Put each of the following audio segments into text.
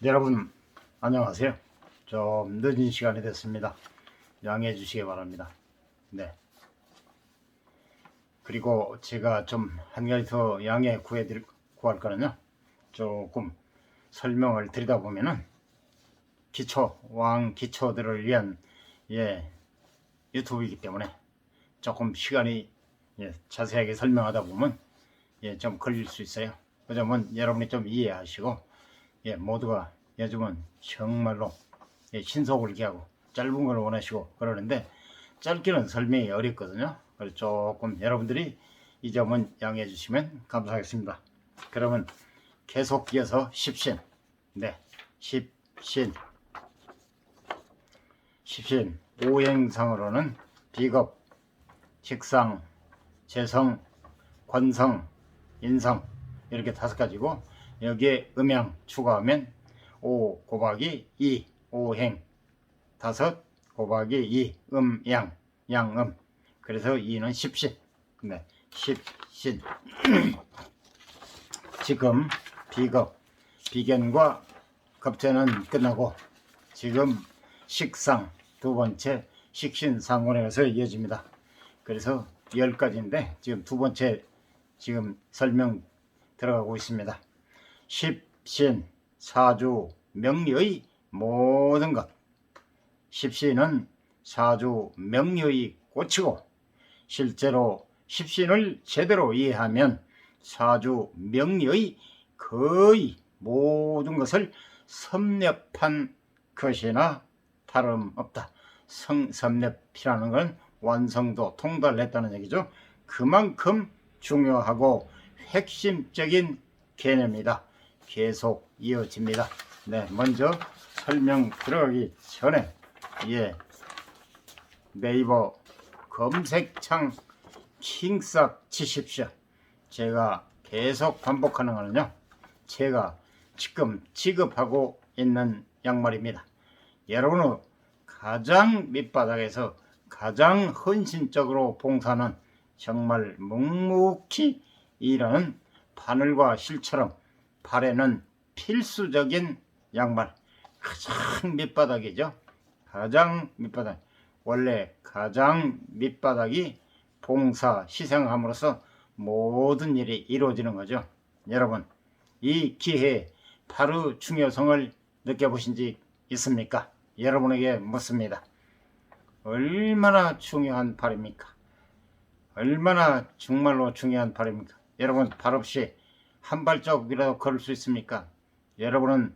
여러분 안녕하세요. 좀 늦은 시간이 됐습니다. 양해해 주시기 바랍니다. 네. 그리고 제가 좀 한 가지 더 구할 거는요. 조금 설명을 드리다 보면은 기초들을 위한 유튜브이기 때문에 조금 시간이 자세하게 설명하다 보면 좀 걸릴 수 있어요. 그 점은 여러분이 좀 이해하시고 모두가 요즘은 정말로 신속을 기하고 짧은 걸 원하시고 그러는데 짧게는 설명이 어렵거든요. 그래서 조금 여러분들이 이 점은 양해해 주시면 감사하겠습니다. 그러면 계속 이어서 십신, 십신 오행상으로는 비겁, 식상, 재성, 관성, 인성 이렇게 5가지고 여기에 음양 추가하면 5 곱하기 2 오행 5 곱하기 2 음양 양음 그래서 2는 십신. 십신 지금 비겁 비견과 겁재는 끝나고 지금 식상 두 번째 식신상원에서 이어집니다. 그래서 10가지인데 지금 두 번째 지금 설명 들어가고 있습니다. 십신 사주 명리의 모든 것. 십신은 사주 명리의 꽃이고 실제로 십신을 제대로 이해하면 사주 명리의 거의 모든 것을 섭렵한 것이나 다름없다. 섭렵이라는 건 완성도 통달했다는 얘기죠. 그만큼 중요하고 핵심적인 개념이다. 계속 이어집니다. 먼저 설명 들어가기 전에 네이버 검색창 킹싹 치십시오. 제가 계속 반복하는 거는요, 제가 지금 지급하고 있는 양말입니다. 여러분은 가장 밑바닥에서 가장 헌신적으로 봉사는 정말 묵묵히 일하는 바늘과 실처럼 발에는 필수적인 양말, 가장 밑바닥이죠. 가장 밑바닥. 원래 가장 밑바닥이 봉사 희생함으로써 모든 일이 이루어지는 거죠. 여러분, 이 기회에 바로 중요성을 느껴보신 적 있습니까? 여러분에게 묻습니다. 얼마나 중요한 발입니까? 얼마나 정말로 중요한 발입니까? 여러분, 발 없이 한 발자국이라도 걸을 수 있습니까? 여러분은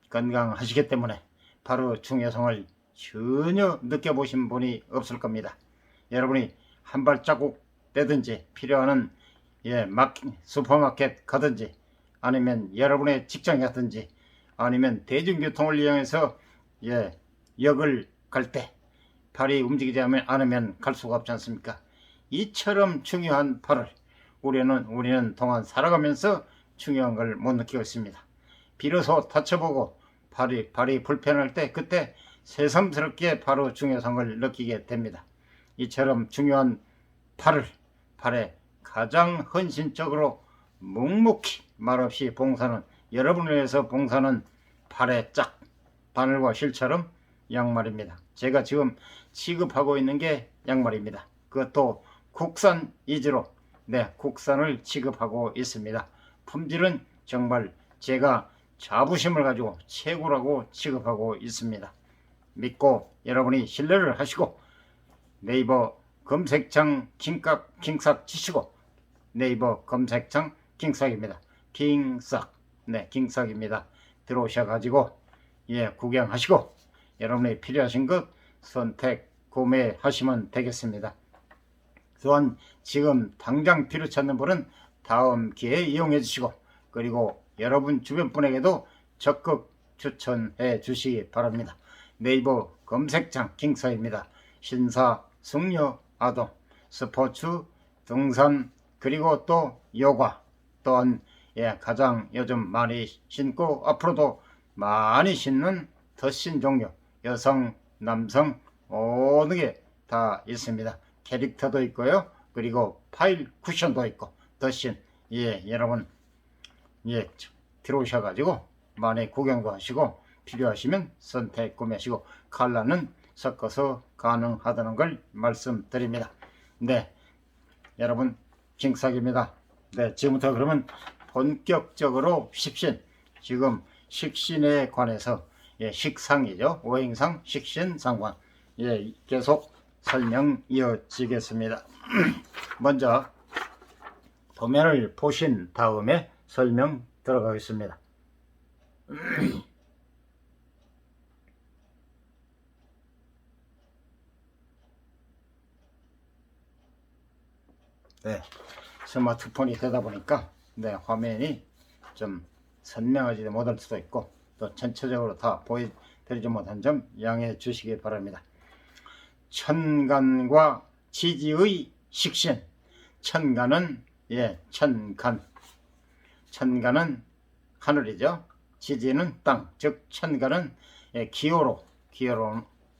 건강하시기 때문에 바로 중요성을 전혀 느껴보신 분이 없을 겁니다. 여러분이 한 발자국 떼든지 필요한 슈퍼마켓 가든지 아니면 여러분의 직장에 갔든지 아니면 대중교통을 이용해서 역을 갈 때 발이 움직이지 않으면 갈 수가 없지 않습니까? 이처럼 중요한 발을 우리는 동안 살아가면서 중요한 걸 못 느끼고 있습니다. 비로소 다쳐보고 발이 불편할 때 그때 새삼스럽게 바로 중요성을 느끼게 됩니다. 이처럼 중요한 발에 가장 헌신적으로 묵묵히 말없이 봉사는, 여러분을 위해서 봉사는 발에 짝 바늘과 실처럼 양말입니다. 제가 지금 취급하고 있는 게 양말입니다. 그것도 국산 위주로 국산을 취급하고 있습니다. 품질은 정말 제가 자부심을 가지고 최고라고 취급하고 있습니다. 믿고 여러분이 신뢰를 하시고 네이버 검색창 킹싹 치시고 네이버 검색창 킹싹입니다. 킹싹 킹싹입니다. 들어오셔가지고 구경하시고 여러분이 필요하신 것 선택 구매하시면 되겠습니다. 또한 지금 당장 필요 찾는 분은 다음 기회에 이용해 주시고 그리고 여러분 주변 분에게도 적극 추천해 주시기 바랍니다. 네이버 검색창 킹서입니다. 신사, 승려, 아동, 스포츠, 등산 그리고 또 요가 또한 가장 요즘 많이 신고 앞으로도 많이 신는 덧신 종류 여성, 남성 모든 게 다 있습니다. 캐릭터도 있고요. 그리고 파일 쿠션도 있고 덧신 여러분 들어오셔가지고 많이 구경도 하시고 필요하시면 선택 구매하시고 컬러는 섞어서 가능하다는 걸 말씀드립니다. 네, 여러분 킹삭입니다. 네, 지금부터 그러면 본격적으로 식신, 지금 식신에 관해서 식상이죠. 오행상, 식신, 상관 계속 설명 이어지겠습니다. 먼저 도면을 보신 다음에 설명 들어가겠습니다. 네, 스마트폰이 되다 보니까 화면이 좀 선명하지 못할 수도 있고 또 전체적으로 다 보여드리지 못한 점 양해해 주시기 바랍니다. 천간과 지지의 식신. 천간은 천간은 하늘이죠. 지지는 땅, 즉 천간은 기호로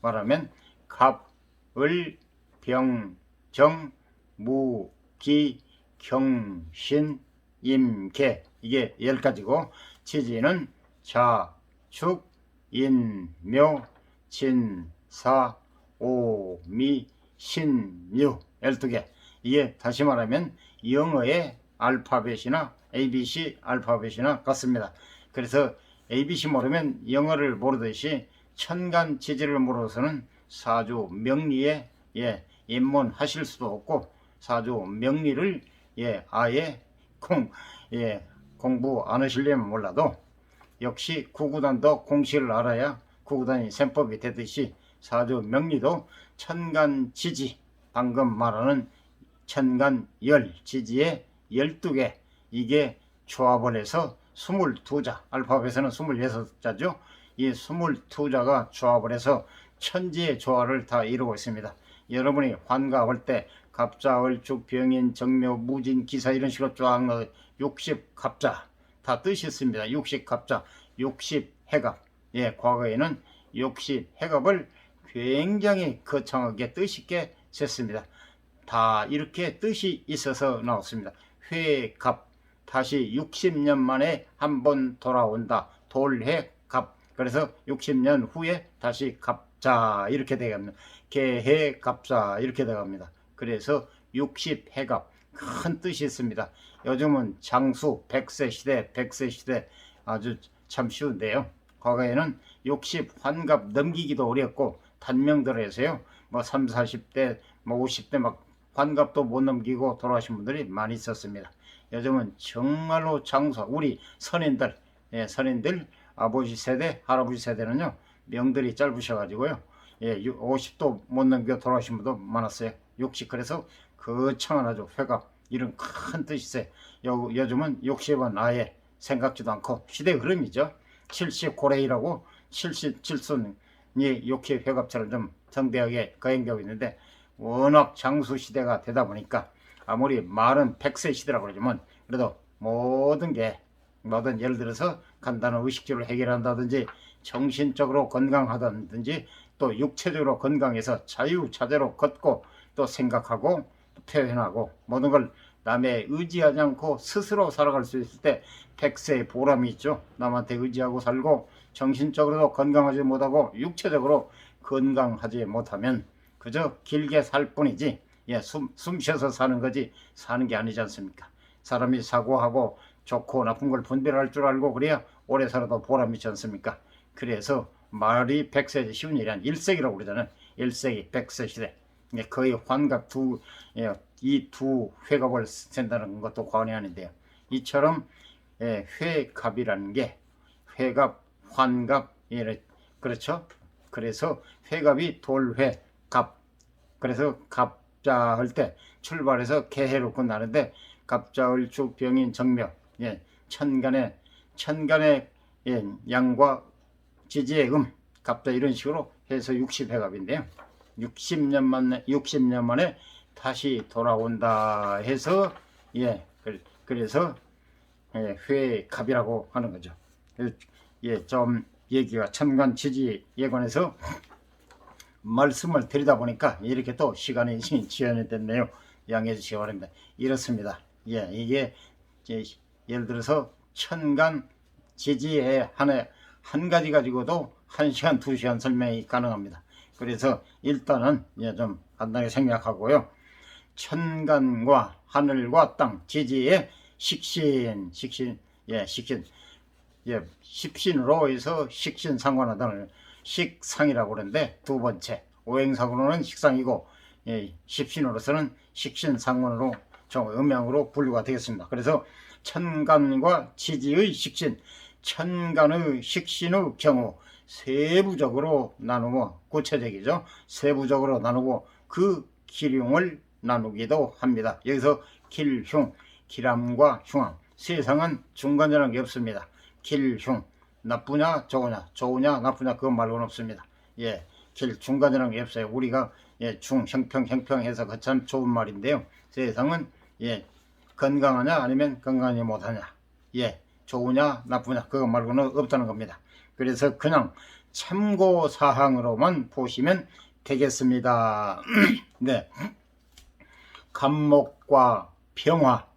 말하면 갑, 을, 병, 정, 무, 기, 경, 신, 임, 개, 이게 10가지고 지지는 자, 축, 인, 묘, 진, 사, 오, 미, 신, 유 12개. 이게 다시 말하면 영어의 알파벳이나 ABC 알파벳이나 같습니다. 그래서 ABC 모르면 영어를 모르듯이 천간 지지를 모르서는 사주 명리에 입문하실 수도 없고 사주 명리를 아예 공부 안 하시려면 몰라도 역시 구구단도 공식을 알아야 구구단이 셈법이 되듯이 사주 명리도 천간 지지, 방금 말하는 천간 열, 지지의 12개, 이게 조합을 해서 22자, 알파벳에는 26자죠. 이 22자가 조합을 해서 천지의 조화를 다 이루고 있습니다. 여러분이 환갑할 때 갑자, 을축, 병인, 정묘, 무진, 기사 이런 식으로 쫙 넣어 60갑자 다 뜻이 있습니다. 60갑자, 60해갑. 과거에는 60해갑을 굉장히 거창하게 뜻있게 셌습니다. 다 이렇게 뜻이 있어서 나왔습니다. 회갑, 다시 60년 만에 한 번 돌아온다. 돌해갑. 그래서 60년 후에 다시 갑자 이렇게 되갑니다. 개해갑자 이렇게 되갑니다. 그래서 60해갑 큰 뜻이 있습니다. 요즘은 장수 100세 시대 아주 참 쉬운데요. 과거에는 60 환갑 넘기기도 어렵고 단명들 해서요. 30, 40대 50대 막 환갑도 못 넘기고 돌아가신 분들이 많이 있었습니다. 요즘은 정말로 장수, 우리 선인들 아버지 세대 할아버지 세대는요 명들이 짧으셔가지고요 50도 못 넘겨 돌아가신 분도 많았어요. 60. 그래서 거창한 아주 회갑 이런 큰 뜻이 있어요. 요즘은 60은 아예 생각지도 않고 시대 흐름이죠. 70 고래이라고 77순이 60 회갑처럼 좀 정대하게 거행되고 있는데 워낙 장수 시대가 되다 보니까 아무리 말은 100세 시대라고 그러지만 그래도 모든 예를 들어서 간단한 의식주를 해결한다든지 정신적으로 건강하다든지 또 육체적으로 건강해서 자유자재로 걷고 또 생각하고 또 표현하고 모든 걸 남에 의지하지 않고 스스로 살아갈 수 있을 때 100세의 보람이 있죠. 남한테 의지하고 살고 정신적으로도 건강하지 못하고 육체적으로 건강하지 못하면 그저 길게 살 뿐이지 숨 쉬어서 사는 거지 사는 게 아니지 않습니까? 사람이 사고하고 좋고 나쁜 걸 분별할 줄 알고 그래야 오래 살아도 보람이 있지 않습니까? 그래서 말이 100세지 쉬운 일이 아니라 1세기라고 그러잖아요. 1세기 100세 시대. 거의 환갑 이 두 회갑을 센다는 것도 과언이 아닌데요. 이처럼 회갑이라는 게 회갑, 환갑 그렇죠? 그래서 회갑이 돌회, 갑. 그래서 갑자 할 때 출발해서 개해로 끝나는데 갑자, 을축, 병인, 정묘 천간의 양과 지지의 갑자 이런 식으로 해서 60회갑인데요. 60년 만에 다시 돌아온다 해서 그래서 회갑이라고 하는 거죠. 좀 얘기가 천간 지지에 관해서 말씀을 드리다 보니까 이렇게 또 시간이 지연이 됐네요. 양해해 주시기 바랍니다. 이렇습니다. 이게 예를 들어서 천간 지지에 한 가지 가지고도 1시간 2시간 설명이 가능합니다. 그래서 일단은 좀 간단하게 생략하고요. 천간과 하늘과 땅, 지지의 식신, 십신으로 해서 식신상관하다는 식상이라고 그러는데, 두 번째 오행상으로는 식상이고, 십신으로서는 식신상관으로 음양으로 분류가 되겠습니다. 그래서 천간과 지지의 식신, 천간의 식신의 경우 세부적으로 나누고, 구체적이죠. 세부적으로 나누고 그 기륭을 나누기도 합니다. 여기서 길흉, 기람과 흉함, 세상은 중간이라는 게 없습니다. 길흉, 나쁘냐 좋으냐, 좋으냐 나쁘냐 그것 말고는 없습니다. 길 중간이라는 게 없어요. 우리가 중, 형평 해서 그 참 좋은 말인데요. 세상은 건강하냐 아니면 건강하지 못하냐, 좋으냐 나쁘냐 그것 말고는 없다는 겁니다. 그래서 그냥 참고사항으로만 보시면 되겠습니다. 네, 갑목과 병화,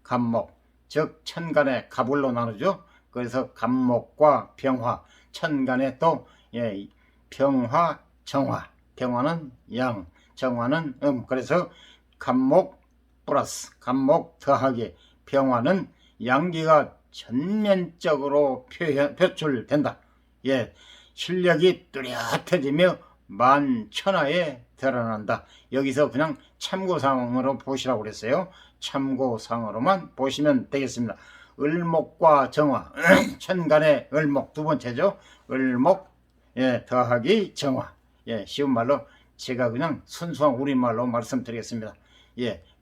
갑목 즉 천간의 갑을로 나누죠. 그래서 갑목과 병화, 천간에 또 병화, 정화, 병화는 양, 정화는 그래서 갑목 플러스 갑목 더하기 병화는 양기가 전면적으로 표출된다. 실력이 뚜렷해지며 만천하에 드러난다. 여기서 그냥 참고사항으로 보시라고 그랬어요. 참고사항으로만 보시면 되겠습니다. 을목과 정화, 천간의 을목 두 번째죠. 을목 더하기 정화. 쉬운 말로 제가 그냥 순수한 우리말로 말씀드리겠습니다.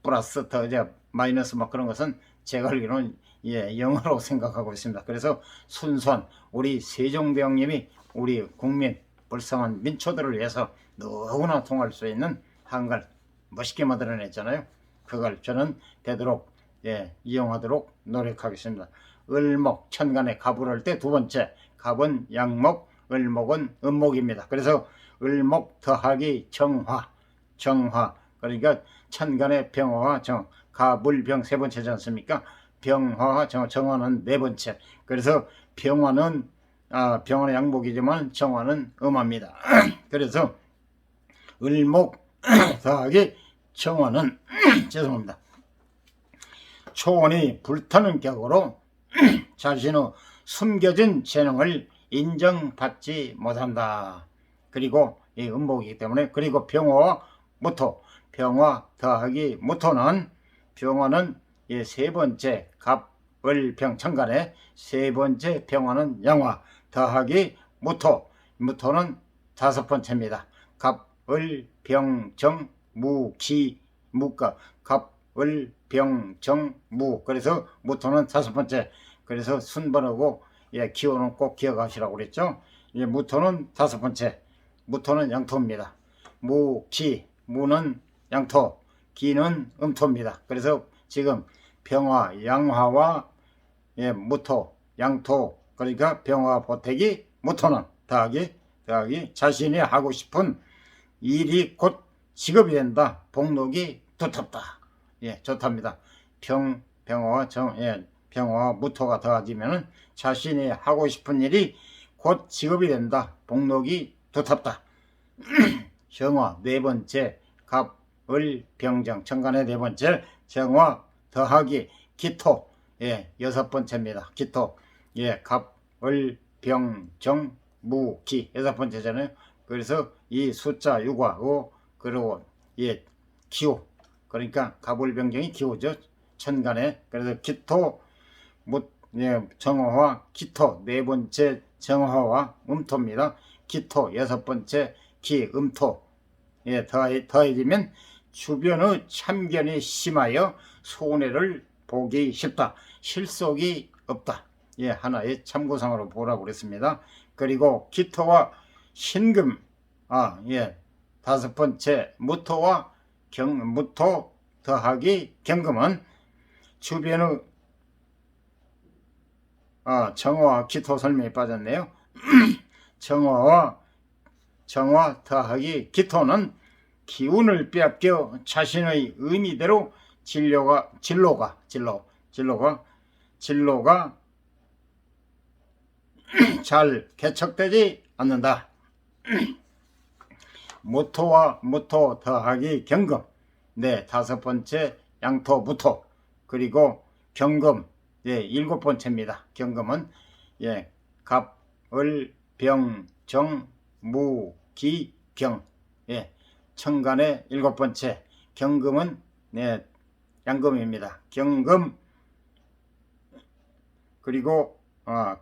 플러스 더 마이너스 막 그런 것은 제가 알기로는 영어로 생각하고 있습니다. 그래서 순수한 우리 세종대왕님이 우리 국민 불쌍한 민초들을 위해서 누구나 통할 수 있는 한글 멋있게 만들어냈잖아요. 그걸 저는 되도록 이용하도록 노력하겠습니다. 을목, 천간에 갑을 할 때 두 번째 갑은 양목, 을목은 음목입니다. 그래서 을목 더하기 정화, 그러니까 천간의 병화와 갑을병 세 번째지 않습니까? 병화와 정화는 네 번째. 그래서 병화는 양목이지만 정화는 음합니다. 그래서 을목 더하기 정화는 죄송합니다. 초원이 불타는 격으로 자신의 숨겨진 재능을 인정받지 못한다. 그리고 이 음목이기 때문에, 그리고 병화와 무토, 병화 더하기 무토는, 병화는 세 번째 갑을병 천간에 세 번째 병화는 양화 더하기 무토, 무토는 다섯 번째입니다. 갑을병정 무기 무가 갑을병정 무, 그래서 무토는 다섯 번째. 그래서 순번하고 기호는 꼭 기억하시라고 그랬죠. 무토는 다섯 번째. 무토는 양토입니다. 무기, 무는 양토, 기는 음토입니다. 그래서 지금 병화, 양화와 무토, 양토, 그러니까 병화 보태기 무토는 더하기 자신이 하고 싶은 일이 곧 직업이 된다. 복록이 두텁다. 좋답니다. 병화와 병화와 무토가 더해지면은 자신이 하고 싶은 일이 곧 직업이 된다. 복록이 두텁다. 정화 네 번째 갑을병정 천간의 네 번째 정화 더하기 기토 여섯 번째입니다. 기토 갑을병정 무기 여섯 번째잖아요. 그래서 이 숫자 6하고 그리고 기호, 그러니까 갑을병정이 기호죠. 천간에. 그래서 기토 정화와 기토 네 번째 정화와 음토입니다. 기토 여섯 번째 기 음토 더해지면 주변의 참견이 심하여 손해를 보기 쉽다. 실속이 없다. 하나의 참고상으로 보라고 그랬습니다. 그리고 기토와 신금 다섯 번째 무토와 무토 더하기 경금은 주변의 정화와 기토 설명이 빠졌네요. 정화 더하기 기토는 기운을 빼앗겨 자신의 의미대로 진로가 잘 개척되지 않는다. 무토와 무토 더하기 경금. 네, 다섯 번째 양토 무토. 그리고 경금. 예, 일곱 번째입니다. 경금은 예, 갑, 을, 병, 정, 무, 기, 경. 예, 천간의 일곱 번째. 경금은 네, 양금입니다. 경금. 그리고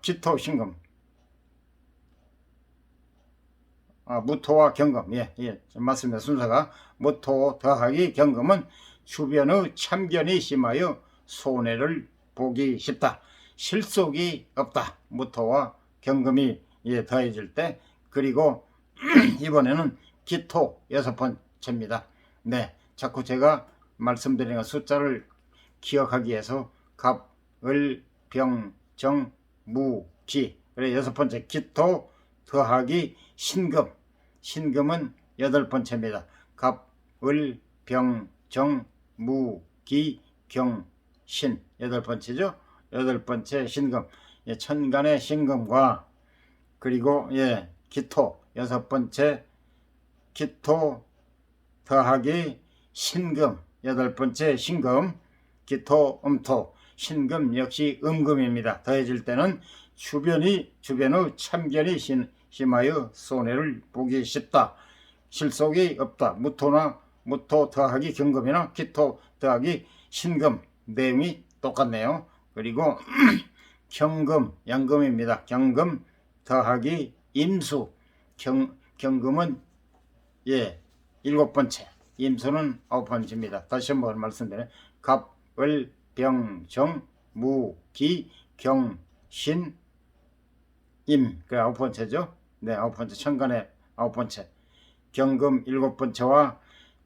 기토, 신금. 무토와 경금. 예, 맞습니다. 순서가 무토 더하기 경금은 주변의 참견이 심하여 손해를 보기 쉽다. 실속이 없다. 무토와 경금이 더해질 때. 그리고 이번에는 기토 여섯 번째입니다. 네, 자꾸 제가 말씀드리는 숫자를 기억하기 위해서 갑, 을, 병, 정, 무, 기. 그래 여섯 번째 기토 더하기 신금. 신금은 여덟 번째입니다. 갑, 을, 병, 정, 무, 기, 경, 신. 여덟 번째죠. 여덟 번째 신금. 천간의 신금과 그리고 기토 여섯 번째 기토 더하기 신금. 여덟 번째 신금. 기토 음토. 신금 역시 음금입니다. 더해질 때는 주변의 참견이 심하여 손해를 보기 쉽다. 실속이 없다. 무토 더하기 경금이나 기토 더하기 신금. 내용이 똑같네요. 그리고 경금 양금입니다. 경금 더하기 임수. 경금은 일곱 번째. 임수는 아홉 번째입니다. 다시 한번 말씀드려요. 갑, 을, 병, 정, 무, 기, 경, 신, 임. 그 아홉 번째죠. 네, 아홉 번째. 천간의 아홉 번째. 경금 일곱 번째와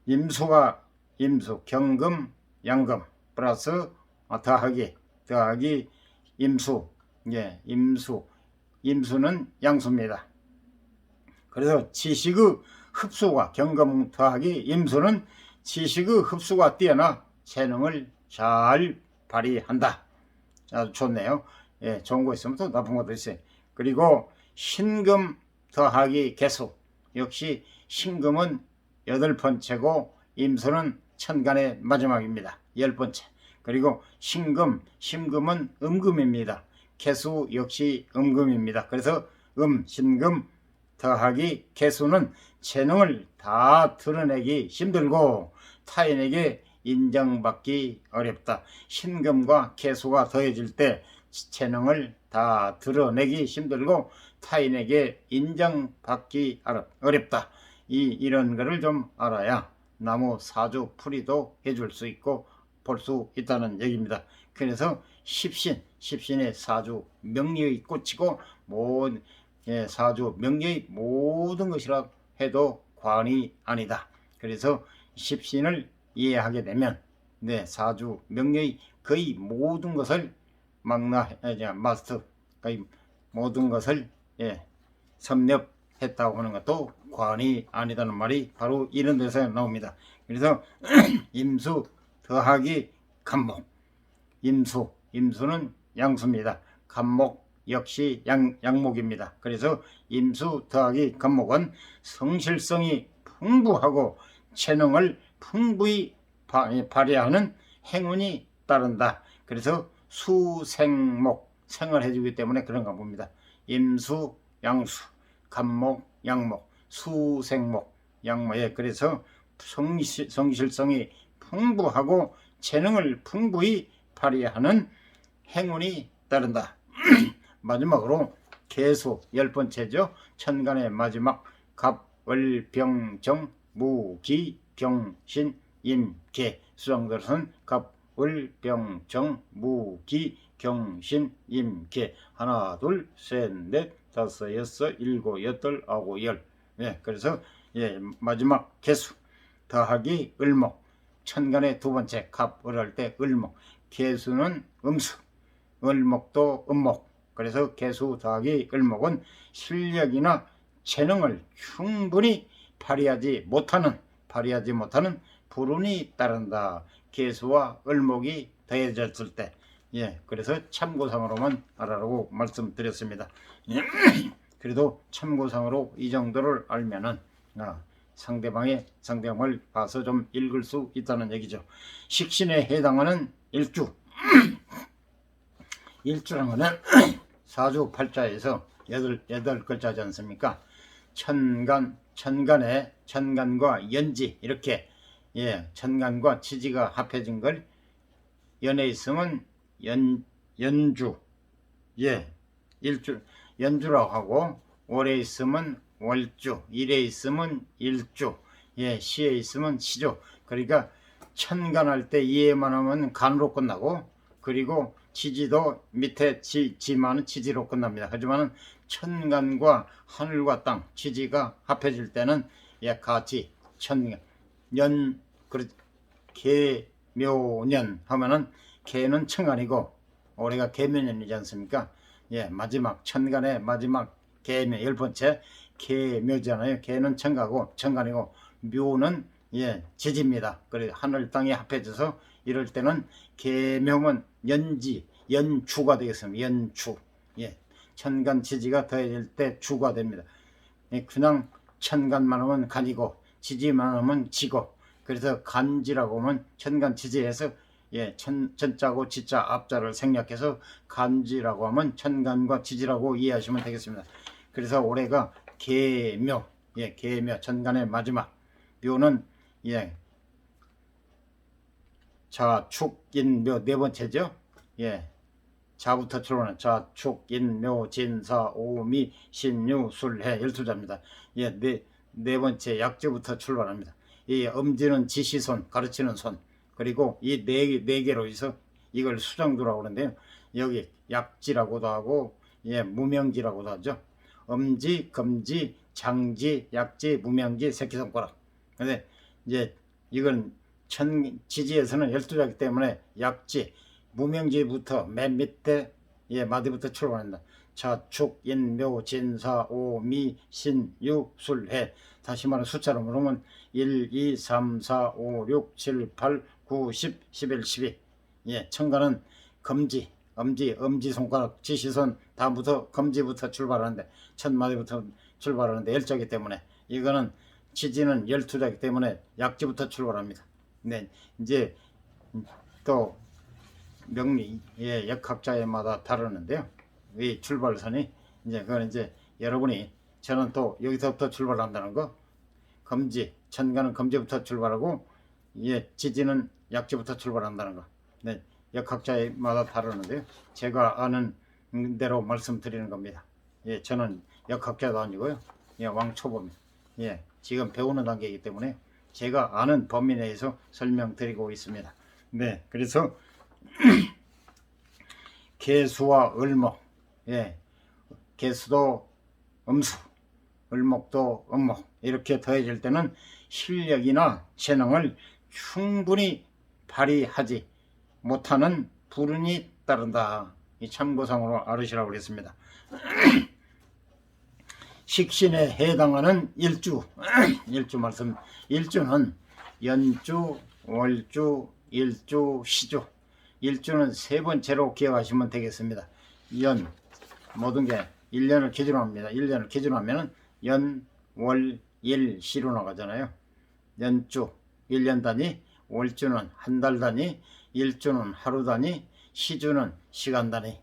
임수, 경금, 양금 플러스 더하기 임수. 임수는 양수입니다. 그래서 지식의 흡수가 경금 더하기 임수는 지식의 흡수가 뛰어나 재능을 잘 발휘한다. 아주 좋네요. 좋은 거 있으면 또 나쁜 것도 있어요. 그리고 신금 더하기 개수. 역시 신금은 여덟 번째고 임수는 천간의 마지막입니다. 열 번째. 그리고 심금은 음금입니다. 개수 역시 음금입니다. 그래서 신금 더하기 개수는 재능을 다 드러내기 힘들고 타인에게 인정받기 어렵다. 신금과 개수가 더해질 때 재능을 다 드러내기 힘들고 타인에게 인정받기 어렵다. 이런 거를 좀 알아야 나무 사주 풀이도 해줄 수 있고 볼 수 있다는 얘기입니다. 그래서 십신의 사주 명리의 꽃이고 사주 명리의 모든 것이라 해도 과언이 아니다. 그래서 십신을 이해하게 되면 사주 명리의 거의 모든 것을 마스터 거의 모든 것을 섭렵했다고 하는 것도 과언이 아니다는 말이 바로 이런 데서 나옵니다. 그래서 임수 더하기 간목. 임수는 양수입니다. 간목 역시 양목입니다. 그래서 임수 더하기 간목은 성실성이 풍부하고 재능을 풍부히 발휘하는 행운이 따른다. 그래서 수생목, 생을 해주기 때문에 그런가 봅니다. 임수, 양수, 간목, 양목, 수생목, 양목. 그래서 성실성이 풍부하고 재능을 풍부히 발휘하는 행운이 따른다. 마지막으로 개수 열 번째죠. 천간의 마지막 갑, 을, 병, 정, 무, 기, 경, 신, 임, 개. 수성들은 갑, 을, 병, 정, 무, 기, 경, 신, 임, 개. 하나, 둘, 셋, 넷, 다섯, 여섯, 일곱, 여덟, 아홉, 열. 그래서 마지막 개수 더하기 을목. 천간의 두 번째 갑, 을 할 때 을목. 개수는 음수, 을목도 음목. 그래서 개수 더하기 을목은 실력이나 재능을 충분히 발휘하지 못하는 불운이 따른다. 개수와 을목이 더해졌을 때. 그래서 참고상으로만 알아라고 말씀드렸습니다. 그래도 참고상으로 이 정도를 알면은 상대방을 봐서 좀 읽을 수 있다는 얘기죠. 식신에 해당하는 일주. 일주라는 거는 사주 팔자에서 여덟 글자지 않습니까? 천간과 연지, 이렇게 천간과 지지가 합해진 걸 연에 있으면 연주, 연주라고 하고, 월에 있으면 월주, 일에 있으면 일주, 시에 있으면 시주. 그러니까 천간할 때 이해만 하면 간으로 끝나고, 그리고 지지도 밑에 지만은 지지로 끝납니다. 하지만 천간과 하늘과 땅, 지지가 합해질 때는 같이 천간, 개묘년 하면은 개는 천간이고 올해가 개묘년이지 않습니까? 마지막 천간의 마지막 개묘, 10번째 개묘잖아요. 개는 천간이고 묘는 지지입니다. 그래 하늘 땅이 합해져서 이럴 때는 개묘면 연주가 되겠습니다. 연주. 천간 지지가 더해질 때 주가 됩니다. 그냥 천간만 하면 간이고 지지만 하면 지고, 그래서 간지라고 하면 천간 지지에서 천자고 지자 앞자를 생략해서 간지라고 하면 천간과 지지라고 이해하시면 되겠습니다. 그래서 올해가 개묘, 개묘 천간의 마지막, 묘는 자축인묘 네 번째죠. 자부터 출발하는 자축인묘 진사 오미 신유 술해 12자입니다. 네 번째 약지부터 출발합니다. 이 엄지는 지시손, 가르치는 손, 그리고 이 네 개로 해서 이걸 수정두라고 하는데요. 여기 약지라고도 하고 무명지라고도 하죠. 엄지, 검지, 장지, 약지, 무명지, 새끼손가락. 근데 이제 이건 지지에서는 12자이기 때문에 약지, 무명지부터 맨 밑에 마디부터 출발한다. 자축, 인묘, 진사, 오, 미, 신, 유, 술, 해. 다시 말해 숫자로 물으면 1, 2, 3, 4, 5, 6, 7, 8, 9, 10, 11, 12. 천간은 검지, 엄지손가락, 지시손, 다음부터 검지부터 출발하는데, 첫 마디부터 출발하는데 일자이기 때문에, 이거는 지지는 12자이기 때문에 약지부터 출발합니다. 이제 또 명리, 역학자마다 다르는데요. 이 출발선이 그건 여러분이, 저는 또 여기서부터 출발한다는 거, 천간은 검지부터 출발하고 지지는 약지부터 출발한다는 거. 역학자마다 다르는데요. 제가 아는 대로 말씀드리는 겁니다. 저는 역학자도 아니고요. 왕초보입니다. 지금 배우는 단계이기 때문에 제가 아는 범위 내에서 설명드리고 있습니다. 그래서 개수와 을목, 개수도 음수, 을목도 음목, 이렇게 더해질 때는 실력이나 재능을 충분히 발휘하지 못하는 불운이 따른다. 이 참고상으로 알으시라고 그랬습니다. 식신에 해당하는 일주, 일주는 연주, 월주, 일주, 시주. 일주는 세 번째로 기억하시면 되겠습니다. 모든 게 1년을 기준으로 합니다. 1년을 기준으로 하면은 연, 월, 일, 시로 나가잖아요. 연주 1년 단위, 월주는 한 달 단위, 일주는 하루 단위, 시주는 시간 단위.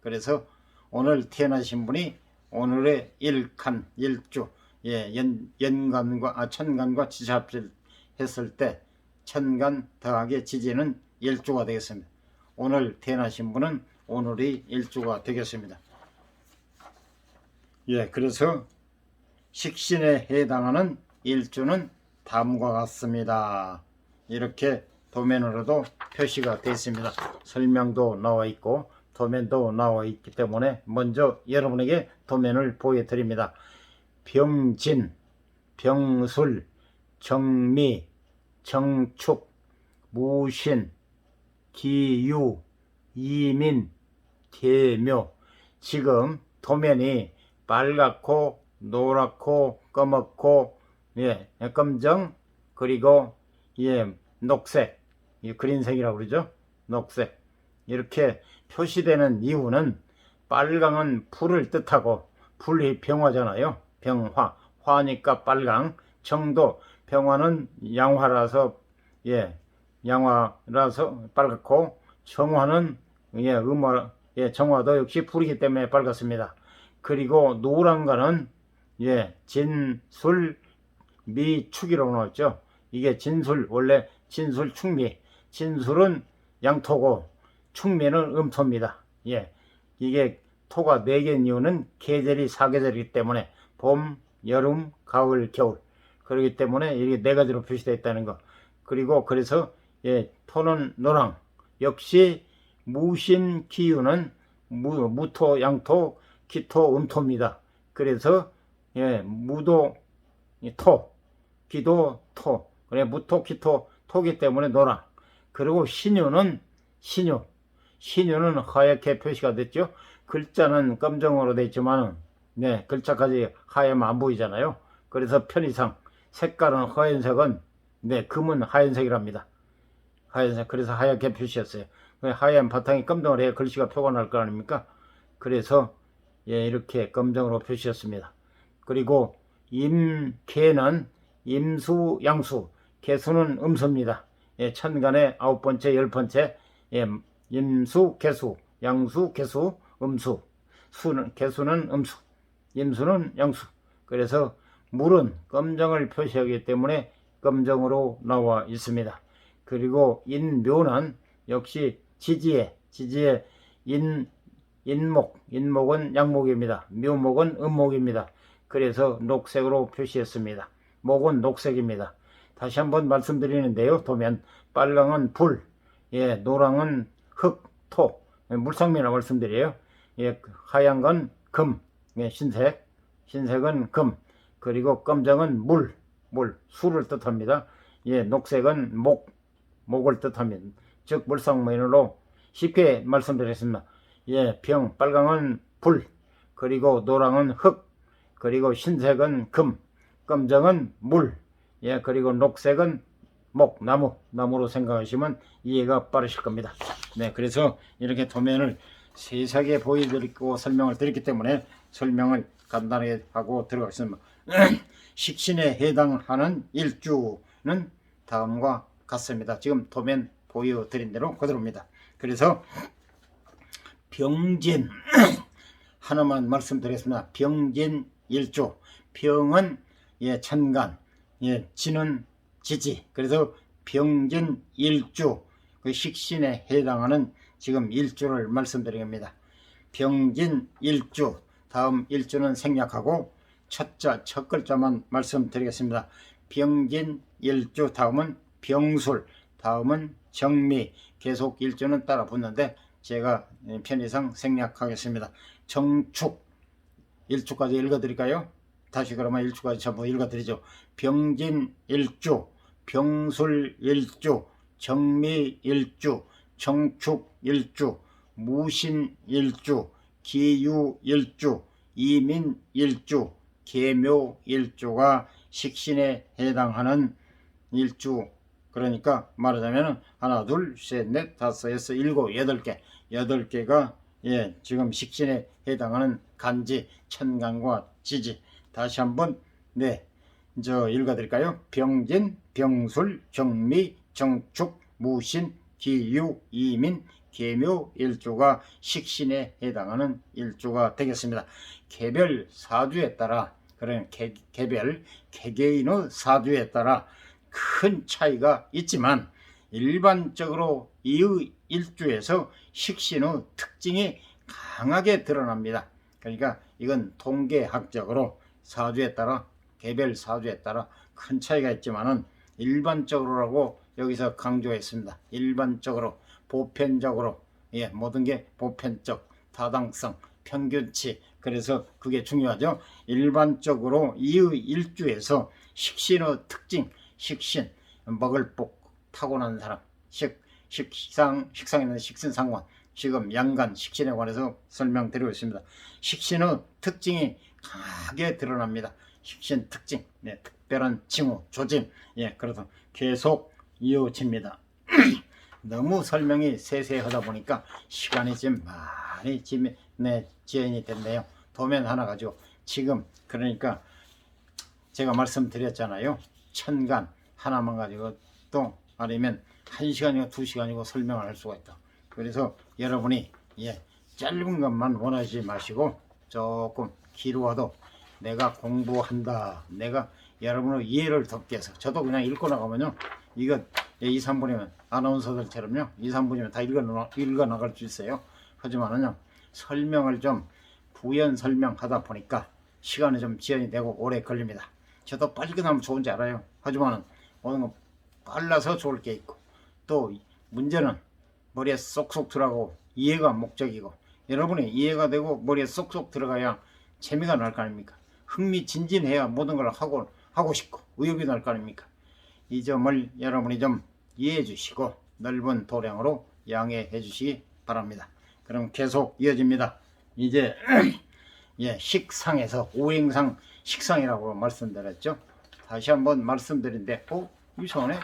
그래서 오늘 태어나신 분이 오늘의 일칸, 일주, 천간과 지지합을 했을 때 천간 더하기 지지는 일주가 되겠습니다. 오늘 태어나신 분은 오늘이 일주가 되겠습니다. 그래서 식신에 해당하는 일주는 다음과 같습니다. 이렇게 도면으로도 표시가 되어 있습니다. 설명도 나와 있고 도면도 나와 있기 때문에 먼저 여러분에게 도면을 보여드립니다. 병진, 병술, 정미, 정축, 무신, 기유, 이민, 개묘. 지금 도면이 빨갛고 노랗고 검었고 검정, 그리고 녹색, 그린색이라고 그러죠. 녹색. 이렇게 표시되는 이유는 빨강은 불을 뜻하고 불이 병화잖아요. 병화, 화니까 빨강. 정도, 병화는 양화라서 양화라서 빨갛고, 정화는 정화도 역시 불이기 때문에 빨갛습니다. 그리고 노란가는 진술 미축이라고 나왔죠. 이게 진술, 원래 진술 축미, 진술은 양토고 축미는 음토입니다. 이게 토가 4개인 이유는 계절이 4계절이기 때문에 봄, 여름, 가을, 겨울. 그렇기 때문에 이게 4가지로 표시되어 있다는 거. 그리고 그래서 토는 노랑. 역시 무신 기유는 무토, 양토, 기토, 음토입니다. 그래서 무도 토, 기도 토. 그래 무토, 기토, 토기 때문에 노랑. 그리고 신유는 신유는 하얗게 표시가 됐죠. 글자는 검정으로 되어 있지만 글자까지 하얗면 안 보이잖아요. 그래서 편의상 색깔은 하얀색은 금은 하얀색이랍니다. 하얀색. 그래서 하얗게 표시했어요. 하얀 바탕이 검정으로 해야 글씨가 표가 날 거 아닙니까? 그래서 이렇게 검정으로 표시했습니다. 그리고 임계는 임수, 양수, 개수는 음수입니다. 천간의 9번째, 10번째 임수, 개수, 양수, 개수, 음수, 개수는 음수, 임수는 양수. 그래서 물은 검정을 표시하기 때문에 검정으로 나와 있습니다. 그리고 인묘는 역시 지지에 인목은 양목입니다. 묘목은 음목입니다. 그래서 녹색으로 표시했습니다. 목은 녹색입니다. 다시 한번 말씀드리는데요. 도면 빨강은 불, 노랑은 흙, 토, 물상미라 말씀드려요. 하얀 건 금, 흰색은 금, 그리고 검정은 물, 수를 뜻합니다. 녹색은 목을 뜻합니다. 즉 물상면으로 쉽게 말씀드렸습니다. 빨강은 불, 그리고 노랑은 흙, 그리고 흰색은 금, 검정은 물, 그리고 녹색은 나무로 생각하시면 이해가 빠르실 겁니다. 그래서 이렇게 도면을 세세하게 보여드리고 설명을 드렸기 때문에 설명을 간단하게 하고 들어가겠습니다. 식신에 해당하는 일주는 다음과 같습니다. 지금 도면 보여드린 대로 그대로입니다. 그래서 병진 하나만 말씀드리겠습니다. 병진 일주. 병은 천간, 진은 지지. 그래서 병진 일주, 그 식신에 해당하는 지금 일주를 말씀드립니다. 병진 일주. 다음 일주는 생략하고 첫 글자만 말씀드리겠습니다. 병진 일주. 다음은 병술, 다음은 정미. 계속 일주는 따라 붙는데 제가 편의상 생략하겠습니다. 정축. 일주까지 읽어드릴까요? 다시 그러면 일주까지 전부 읽어드리죠. 병진 일주, 병술 일주, 정미 일주, 정축 일주, 무신 일주, 기유 일주, 이민 일주, 계묘 일주가 식신에 해당하는 일주. 그러니까 말하자면 하나, 둘, 셋, 넷, 다섯, 여섯, 일곱, 8개. 8개가 지금 식신에 해당하는 간지, 천간과 지지. 다시 한번 읽어드릴까요? 병진, 병술, 정미, 정축, 무신, 기유, 이민, 계묘 일주가 식신에 해당하는 일주가 되겠습니다. 개별 사주에 따라, 그런 개별 개개인의 사주에 따라 큰 차이가 있지만 일반적으로 이 일주에서 식신의 특징이 강하게 드러납니다. 그러니까 이건 통계학적으로 사주에 따라, 개별 사주에 따라 큰 차이가 있지만은 일반적으로라고 여기서 강조했습니다. 일반적으로, 보편적으로, 모든 게 보편적, 타당성, 평균치. 그래서 그게 중요하죠. 일반적으로 이 일주에서 식신의 특징, 식신, 먹을 복 타고난 사람, 식상에는 식신상관, 지금 양간 식신에 관해서 설명드리고 있습니다. 식신의 특징이 강하게 드러납니다. 식신 특징, 특별한 징후, 조짐, 그래서 계속 이어집니다. 너무 설명이 세세하다 보니까 시간이 지금 많이 네, 지연이 됐네요. 도면 하나 가지고 지금 그러니까 제가 말씀드렸잖아요. 천간 하나만 가지고 또 아니면 1시간이고 2시간이고 설명을 할 수가 있다. 그래서 여러분이 짧은 것만 원하지 마시고 조금 길어도 내가 공부한다, 내가 여러분의 이해를 돕기 위해서 저도 그냥 읽고 나가면요, 이거 2, 3분이면 아나운서들처럼요 2, 3분이면 다 읽어 나갈 수 있어요. 하지만은요 설명을 좀 부연 설명하다 보니까 시간이 좀 지연이 되고 오래 걸립니다. 저도 빨리 끝나면 좋은지 알아요. 하지만은 어느 거 빨라서 좋을 게 있고 또 문제는 머리에 쏙쏙 들어가고 이해가 목적이고 여러분이 이해가 되고 머리에 쏙쏙 들어가야 재미가 날 거 아닙니까? 흥미진진해야 모든 걸 하고 싶고 의욕이 날 거 아닙니까? 이 점을 여러분이 좀 이해해 주시고 넓은 도량으로 양해해 주시기 바랍니다. 그럼 계속 이어집니다. 이제 식상에서 오행상 식상이라고 말씀드렸죠. 다시 한번 말씀드린데 이상하네.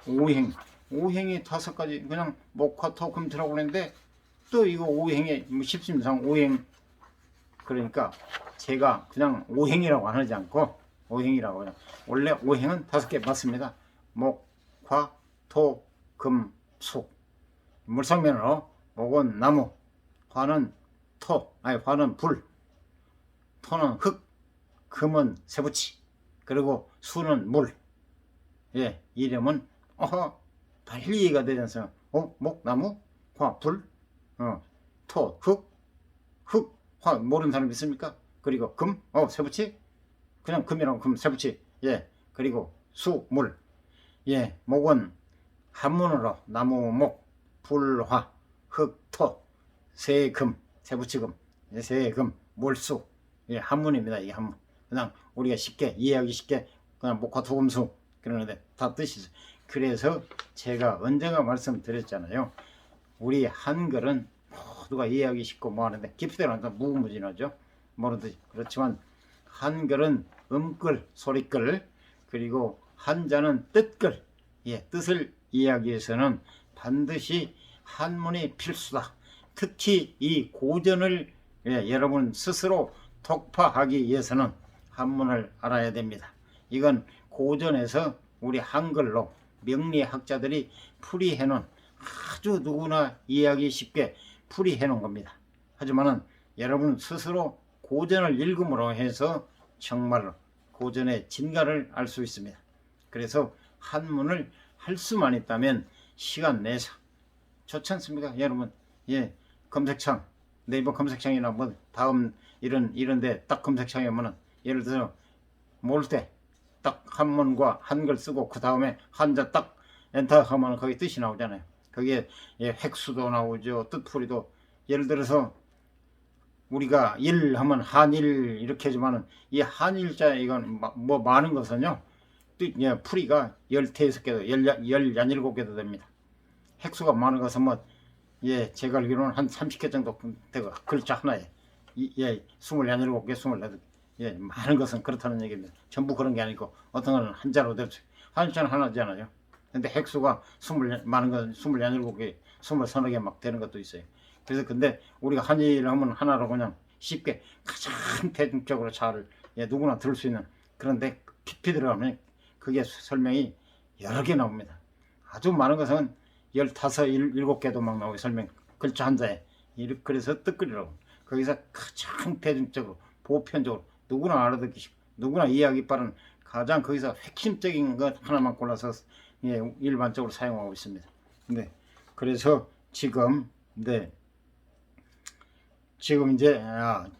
오행이 5가지 그냥 목화 토 금 토라고 그랬는데 또 이거 오행에 십심상 오행, 그러니까 제가 그냥 오행이라고 안 하지 않고 오행이라고 그냥 원래 오행은 5개 맞습니다. 목, 화, 토, 금, 수. 물성면으로 목은 나무, 화는 화는 불, 토는 흙, 금은 쇠붙이, 그리고 수는 물. 이름은 빨리 이해가 되지 않습니까? 목, 나무, 화, 불, 토, 흙, 화 모르는 사람 있습니까? 그리고 금, 쇠붙이, 그냥 금이라고 금, 쇠붙이. 그리고 수, 물. 목은 한문으로 나무, 목, 불, 화, 흙, 토, 쇠, 금, 쇠붙이금, 쇠, 금, 물수. 한문입니다. 이게 한문. 그냥 우리가 쉽게 이해하기 쉽게 그냥 목화 토금수 그러는데 다 뜻이 있어요. 그래서 제가 언젠가 말씀드렸잖아요. 우리 한글은 모두가 이해하기 쉽고 뭐 하는데 깊이 들어가면 무궁무진하죠. 모르듯이. 그렇지만 한글은 음글, 소리글, 그리고 한자는 뜻글. 뜻을 이해하기 위해서는 반드시 한문이 필수다. 특히 이 고전을 여러분 스스로 독파하기 위해서는 한문을 알아야 됩니다. 이건 고전에서 우리 한글로 명리학자들이 풀이해 놓은 아주 누구나 이해하기 쉽게 풀이해 놓은 겁니다. 하지만은 여러분 스스로 고전을 읽음으로 해서 정말로 고전의 진가를 알 수 있습니다. 그래서 한문을 할 수만 있다면 시간 내서 좋지 않습니까? 여러분 검색창, 네이버 검색창이나 뭐 다음 이런데 딱 검색창에 오면은 예를 들어 모를 때 딱 한문과 한글 쓰고 그 다음에 한자 딱 엔터 하면 거기 뜻이 나오잖아요. 거기에 획수도 나오죠. 뜻풀이도. 예를 들어서 우리가 일 하면 한일 이렇게 하지만은 이 한일자 이건 뭐 많은 것은요 풀이가 15개도 17개도 됩니다. 획수가 많은 것은 제가 알기로는 한 30개 정도 되고 글자 하나에 27개, 28개. 많은 것은 그렇다는 얘기입니다. 전부 그런 게 아니고 어떤 거는 한자로 될수 있어요. 한자는 하나잖아요. 근데 획수가 많은 건 27개, 23개 막 되는 것도 있어요. 그래서 근데 우리가 한일 하면 하나로 그냥 쉽게 가장 대중적으로 잘 누구나 들을 수 있는, 그런데 깊이 들어가면 그게 설명이 여러 개 나옵니다. 아주 많은 것은 15, 17개도 막 나오고 설명 글자 한자에. 그래서 뜻글이라고. 거기서 가장 대중적으로 보편적으로 누구나 알아듣기 쉽고 누구나 이해하기 빠른 가장 거기서 핵심적인 것 하나만 골라서 일반적으로 사용하고 있습니다. 그래서 지금 이제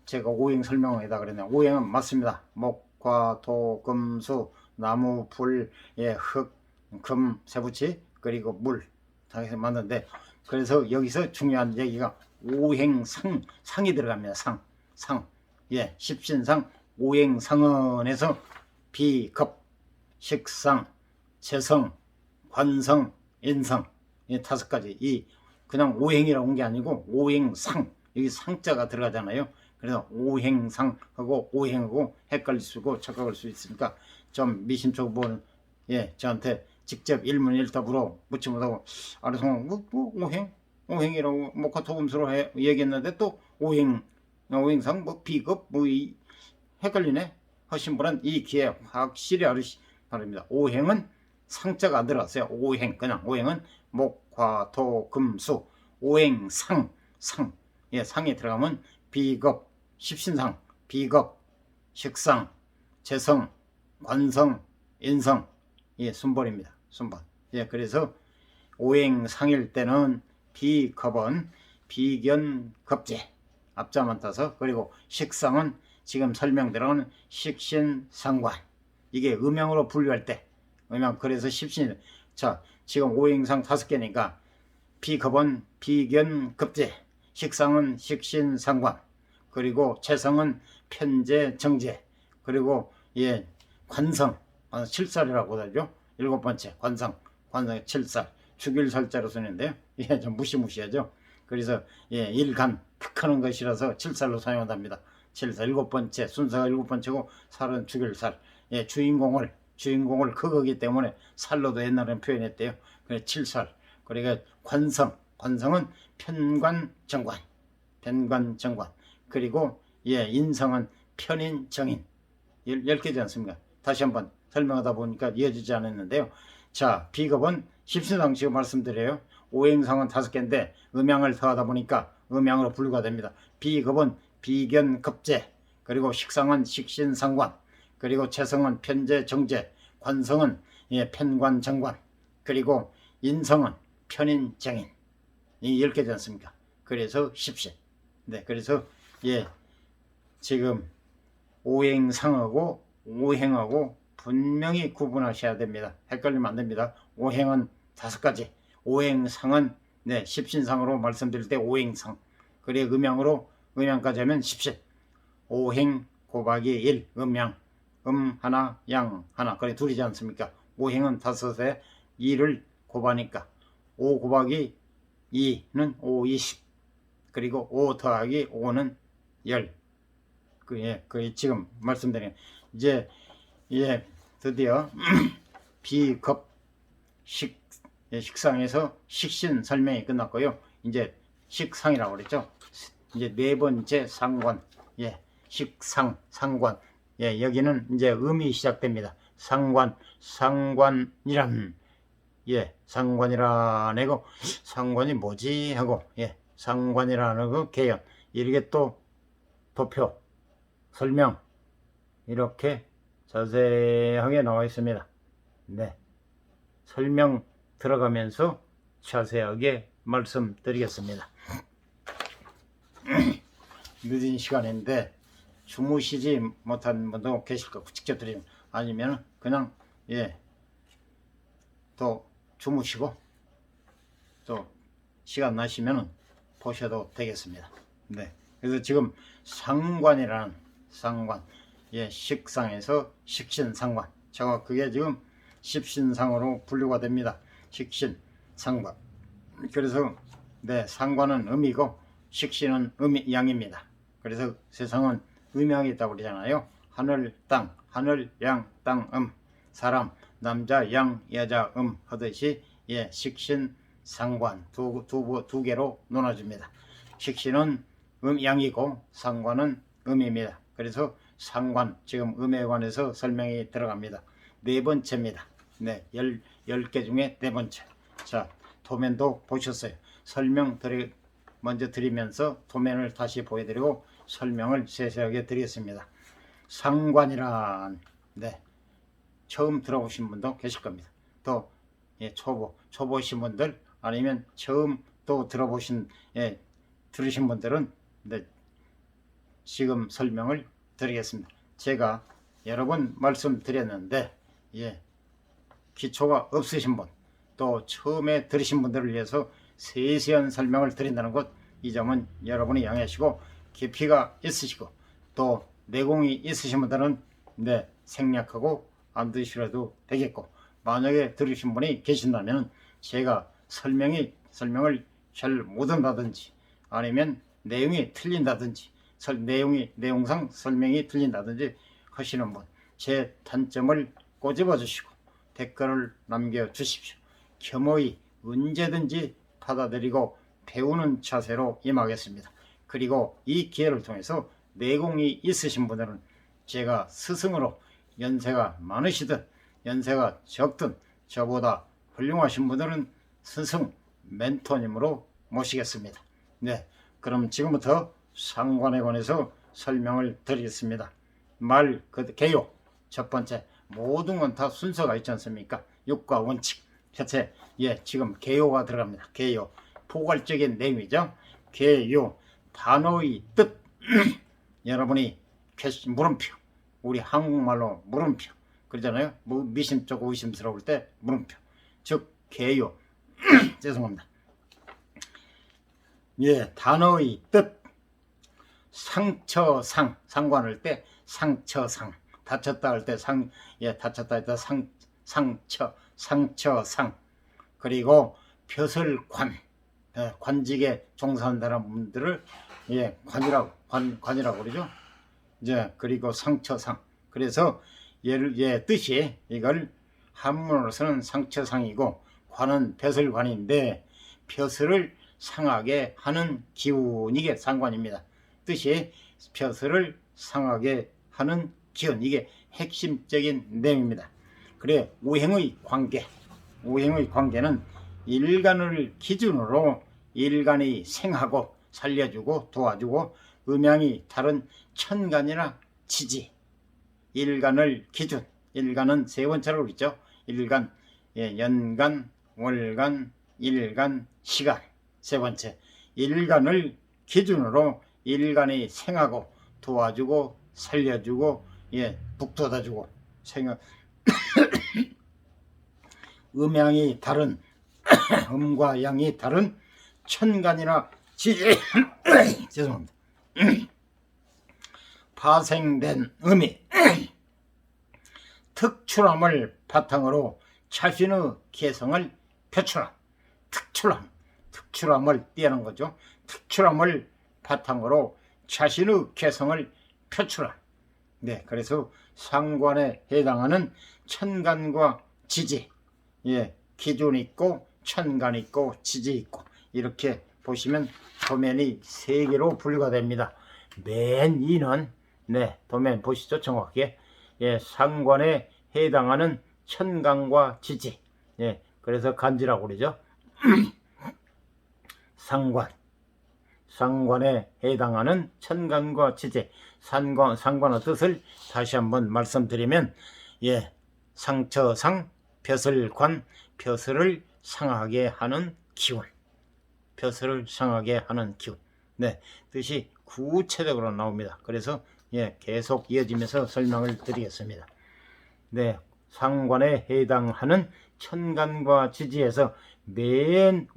제가 오행 설명에다 그랬네요. 오행은 맞습니다. 목화 토 금 수 나무 불 흙 금 쇠붙이 그리고 물 다 해서 맞는데, 그래서 여기서 중요한 얘기가 오행상이 들어갑니다. 상 십신상 오행상언에서 비급 식상 재성 관성 인성 이 5가지 이 그냥 오행이라고 한 게 아니고 오행상, 여기 상자가 들어가잖아요. 그래서 오행상하고 오행하고 헷갈릴 수 있고 착각할 수 있으니까 좀 미심쩍어 저한테 직접 일문일답으로 묻지 못하고 알아서 오행이라고 목화 토금수로 얘기했는데 또 오행 오행상 뭐 비급 뭐 헷갈리네 하신 분은 이 기회에 확실히 알으시 바랍니다. 오행은 상자가 안 들어갔어요. 오행 그냥 오행은 목, 화, 토, 금, 수 오행상 상 예, 상이 들어가면 비급, 십신상, 비급, 식상, 재성, 관성, 인성 예, 순번입니다. 순번. 예, 그래서 오행상일 때는 비급은 비견급제 앞자만 따서 그리고 식상은 지금 설명대로는 식신상관 이게 음양으로 분류할 때 음양 그래서 십신이 자 지금 오행상 5개니까 비급은 비견급제 식상은 식신상관 그리고 재성은 편재 정제 그리고 예 관성 칠살이라고 하죠. 7번째 관성 7살 죽일 살자로 쓰는데요. 예, 좀 무시무시하죠. 그래서 예, 일간 극하는 것이라서 7살로 사용한답니다. 7살 7번째 순서가 7번째고 살은 죽일 살. 예, 주인공을 그거기 때문에 살로도 옛날에는 표현했대요. 그래 7살. 그러니까 관성은 편관정관. 그리고 예, 인성은 편인정인. 10개지 않습니까? 다시 한번 설명하다 보니까 이어지지 않았는데요. 자, 비급은 십신상 지금 말씀드려요. 오행상은 5개인데 음양을 더하다 보니까 음양으로 분류가 됩니다. 비급은 비견급제 그리고 식상은 식신상관 그리고 재성은 편재정제 관성은 예, 편관정관 그리고 인성은 편인정인 이 10개지 않습니까? 그래서 십신. 네, 그래서 예, 지금 오행상하고 오행하고 분명히 구분하셔야 됩니다. 헷갈리면 안 됩니다. 오행은 5가지. 오행상은 네, 십신상으로 말씀드릴 때 오행상. 그래 음양까지 하면 십신. 오행 곱하기 1 음양. 하나 양 하나. 그래 둘이지 않습니까? 오행은 5에 2를 곱하니까 5 곱하기 2는 5, 20. 그리고 5 더하기 5는 10. 그 지금 말씀드린 이제 예, 드디어 비급 식상에서 식신 설명이 끝났고요. 이제 식상이라고 그랬죠. 이제 4번째 상관. 예, 식상 상관. 예, 여기는 이제 음이 시작됩니다. 상관이란 예, 상관이라는 거 상관이 뭐지 하고 예, 상관이라는 거 개연 이렇게 또 도표 설명 이렇게 자세하게 나와 있습니다. 네, 설명 들어가면서 자세하게 말씀드리겠습니다. 늦은 시간인데 주무시지 못한 분도 계실 거고 직접 드리면 아니면 그냥 예, 또 주무시고 또 시간 나시면 보셔도 되겠습니다. 네, 그래서 지금 상관 예, 식상에서 식신상관 제가 그게 지금 십신상으로 분류가 됩니다. 식신상관. 그래서 네, 상관은 음이고 식신은 양입니다. 그래서 세상은 음양이 있다고 그러잖아요. 하늘 땅, 하늘 양 땅 사람 남자 양 여자 하듯이 예, 식신상관 두 개로 나눠집니다. 식신은 양이고 상관은 음입니다. 그래서 상관 지금 음에 관해서 설명이 들어갑니다. 4번째입니다. 네, 10개 중에 4번째. 자, 도면도 보셨어요. 먼저 드리면서 도면을 다시 보여드리고 설명을 세세하게 드리겠습니다. 상관이란 네, 처음 들어보신 분도 계실 겁니다. 또 예, 초보신 분들 아니면 처음 또 들으신 분들은 네, 지금 설명을 드리겠습니다. 제가 여러 번 말씀드렸는데 예, 기초가 없으신 분 또 처음에 들으신 분들을 위해서 세세한 설명을 드린다는 것 이 점은 여러분이 양해하시고 깊이가 있으시고 또 내공이 있으신 분들은 네, 생략하고 안 들으시라도 되겠고 만약에 들으신 분이 계신다면 제가 설명을 잘 못한다든지 아니면 내용이 틀린다든지 내용상 설명이 틀린다든지 하시는 분 제 단점을 꼬집어 주시고 댓글을 남겨 주십시오. 겸허히 언제든지 받아들이고 배우는 자세로 임하겠습니다. 그리고 이 기회를 통해서 내공이 있으신 분들은 제가 스승으로 연세가 많으시든 연세가 적든 저보다 훌륭하신 분들은 스승 멘토님으로 모시겠습니다. 네, 그럼 지금부터 상관에 관해서 설명을 드리겠습니다. 말 개요. 첫 번째, 모든 건 다 순서가 있지 않습니까? 육과 원칙. 첫째, 지금 개요가 들어갑니다. 개요, 포괄적인 내용이죠. 개요, 단어의 뜻. 여러분이 물음표, 우리 한국말로 물음표 그러잖아요. 미심쩍고 의심스러울 때 물음표, 즉 개요. 죄송합니다. 단어의 뜻. 상처상, 상관할 때 상처상, 다쳤다 할 때 다쳤다 할 때 상처상. 그리고 벼슬관, 관직에 종사한다는 분들을 관이라고 그러죠. 그리고 상처상. 그래서 뜻이 이걸 한문으로서는 상처상이고 관은 벼슬관인데 벼슬을 상하게 하는 기운이게 상관입니다. 뜻이 벼슬을 상하게 하는 기운, 이게 핵심적인 내용입니다. 그래, 우행의 관계는 일간을 기준으로 일간이 생하고 살려주고 도와주고 음양이 다른 천간이나 지지, 일간을 기준, 일간은 세 번째로 있죠. 일간, 연간, 월간, 일간, 시간. 세 번째, 일간을 기준으로 일간이 생하고 도와주고 살려주고 북돋아주고 음양이 다른 음과 양이 다른 천간이나 지지 죄송합니다. 파생된 음이 특출함을 바탕으로 자신의 개성을 표출함. 특출함을 띄는 거죠. 특출함을 바탕으로 자신의 개성을 표출함. 네, 그래서 상관에 해당하는 천간과 지지, 기준 있고 천간 있고 지지 있고 이렇게 보시면 도면이 세 개로 분류가 됩니다. 맨 2는 도면 보시죠. 정확하게 상관에 해당하는 천간과 지지, 그래서 간지라고 그러죠. 상관에 해당하는 천간과 지지. 상관의 뜻을 다시 한번 말씀드리면 상처상, 벼슬관, 벼슬을 상하게 하는 기운. 벼슬을 상하게 하는 기운. 뜻이 구체적으로 나옵니다. 그래서 계속 이어지면서 설명을 드리겠습니다. 상관에 해당하는 천간과 지지에서 맨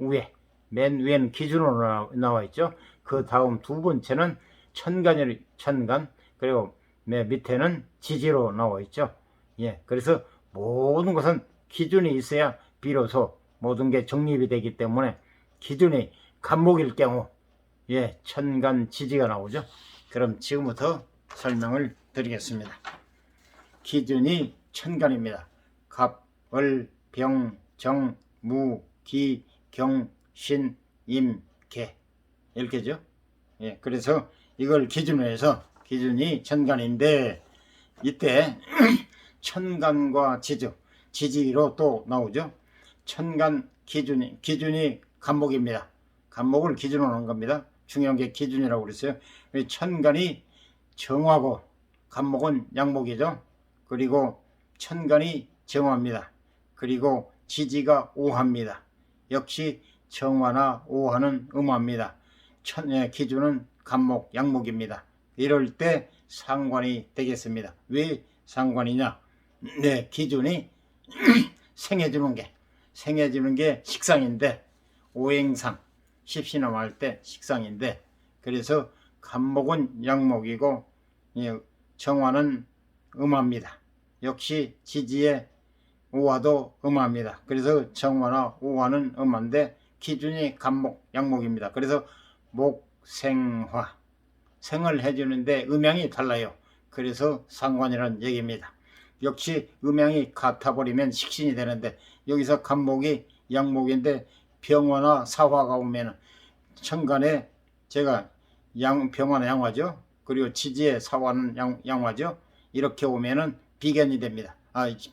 위에는 기준으로 나와 있죠. 그 다음 두 번째는 천간, 그리고 맨 밑에는 지지로 나와 있죠. 그래서 모든 것은 기준이 있어야 비로소 모든 게 정립이 되기 때문에 기준이 간목일 경우 천간 지지가 나오죠. 그럼 지금부터 설명을 드리겠습니다. 기준이 천간입니다. 갑, 월, 병, 정, 무, 기, 경, 신, 임, 개 이렇게죠. 그래서 이걸 기준으로 해서 기준이 천간인데 이때 천간과 지지로 또 나오죠. 천간 기준이 간목입니다. 간목을 기준으로 하는 겁니다. 중요한 게 기준이라고 그랬어요. 천간이 정화고 간목은 양목이죠. 그리고 천간이 정화입니다. 그리고 지지가 오화입니다. 역시 정화나 오화는 음화입니다. 기준은 간목, 양목입니다. 이럴 때 상관이 되겠습니다. 왜 상관이냐? 기준이 생해주는 게 식상인데, 오행상, 십신엄 할 때 식상인데, 그래서 간목은 양목이고 정화는 음화입니다. 역시 지지의 오화도 음화입니다. 그래서 정화나 오화는 음화인데 기준이 간목, 양목입니다. 그래서 목생화, 생을 해주는데 음양이 달라요. 그래서 상관이라는 얘기입니다. 역시 음양이 같아버리면 식신이 되는데 여기서 간목이 양목인데 병화나 사화가 오면 천간에 제가 병화는 양화죠. 그리고 지지의 사화는 양화죠. 이렇게 오면은 비견이 됩니다.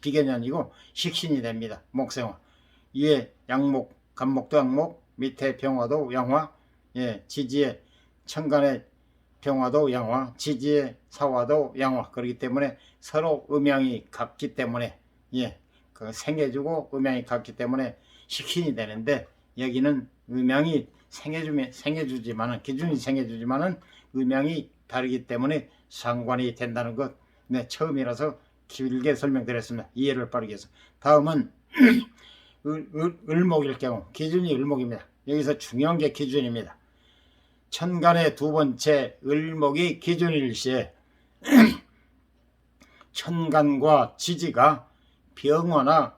비견이 아니고 식신이 됩니다. 목생화. 위에 양목, 간목도 양목, 밑에 병화도 양화, 지지의 천간의 병화도 양화, 지지의 사화도 양화. 그렇기 때문에 서로 음양이 같기 때문에 그 생해주고 음양이 같기 때문에 식신이 되는데, 여기는 음양이 생해주지만은, 기준이 생해주지만은 음양이 다르기 때문에 상관이 된다는 것, 처음이라서 길게 설명드렸습니다. 이해를 빠르게 해서. 다음은 을목일 경우, 기준이 을목입니다. 여기서 중요한 게 기준입니다. 천간의 두 번째 을목이 기준일 시에 천간과 지지가 병화나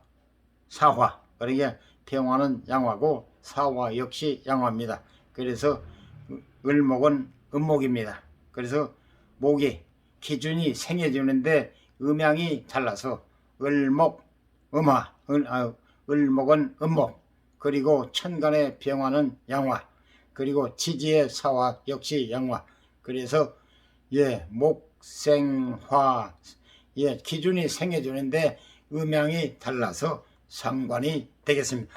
사화, 그러니까 병화는 양화고 사화 역시 양화입니다. 그래서 을목은 음목입니다. 그래서 목이 기준이 생해주는데 음양이 달라서 을목 음화, 을목은 음목, 그리고 천간의 병화는 양화, 그리고 지지의 사화 역시 양화. 그래서 목생화, 기준이 생해주는데 음양이 달라서 상관이 되겠습니다.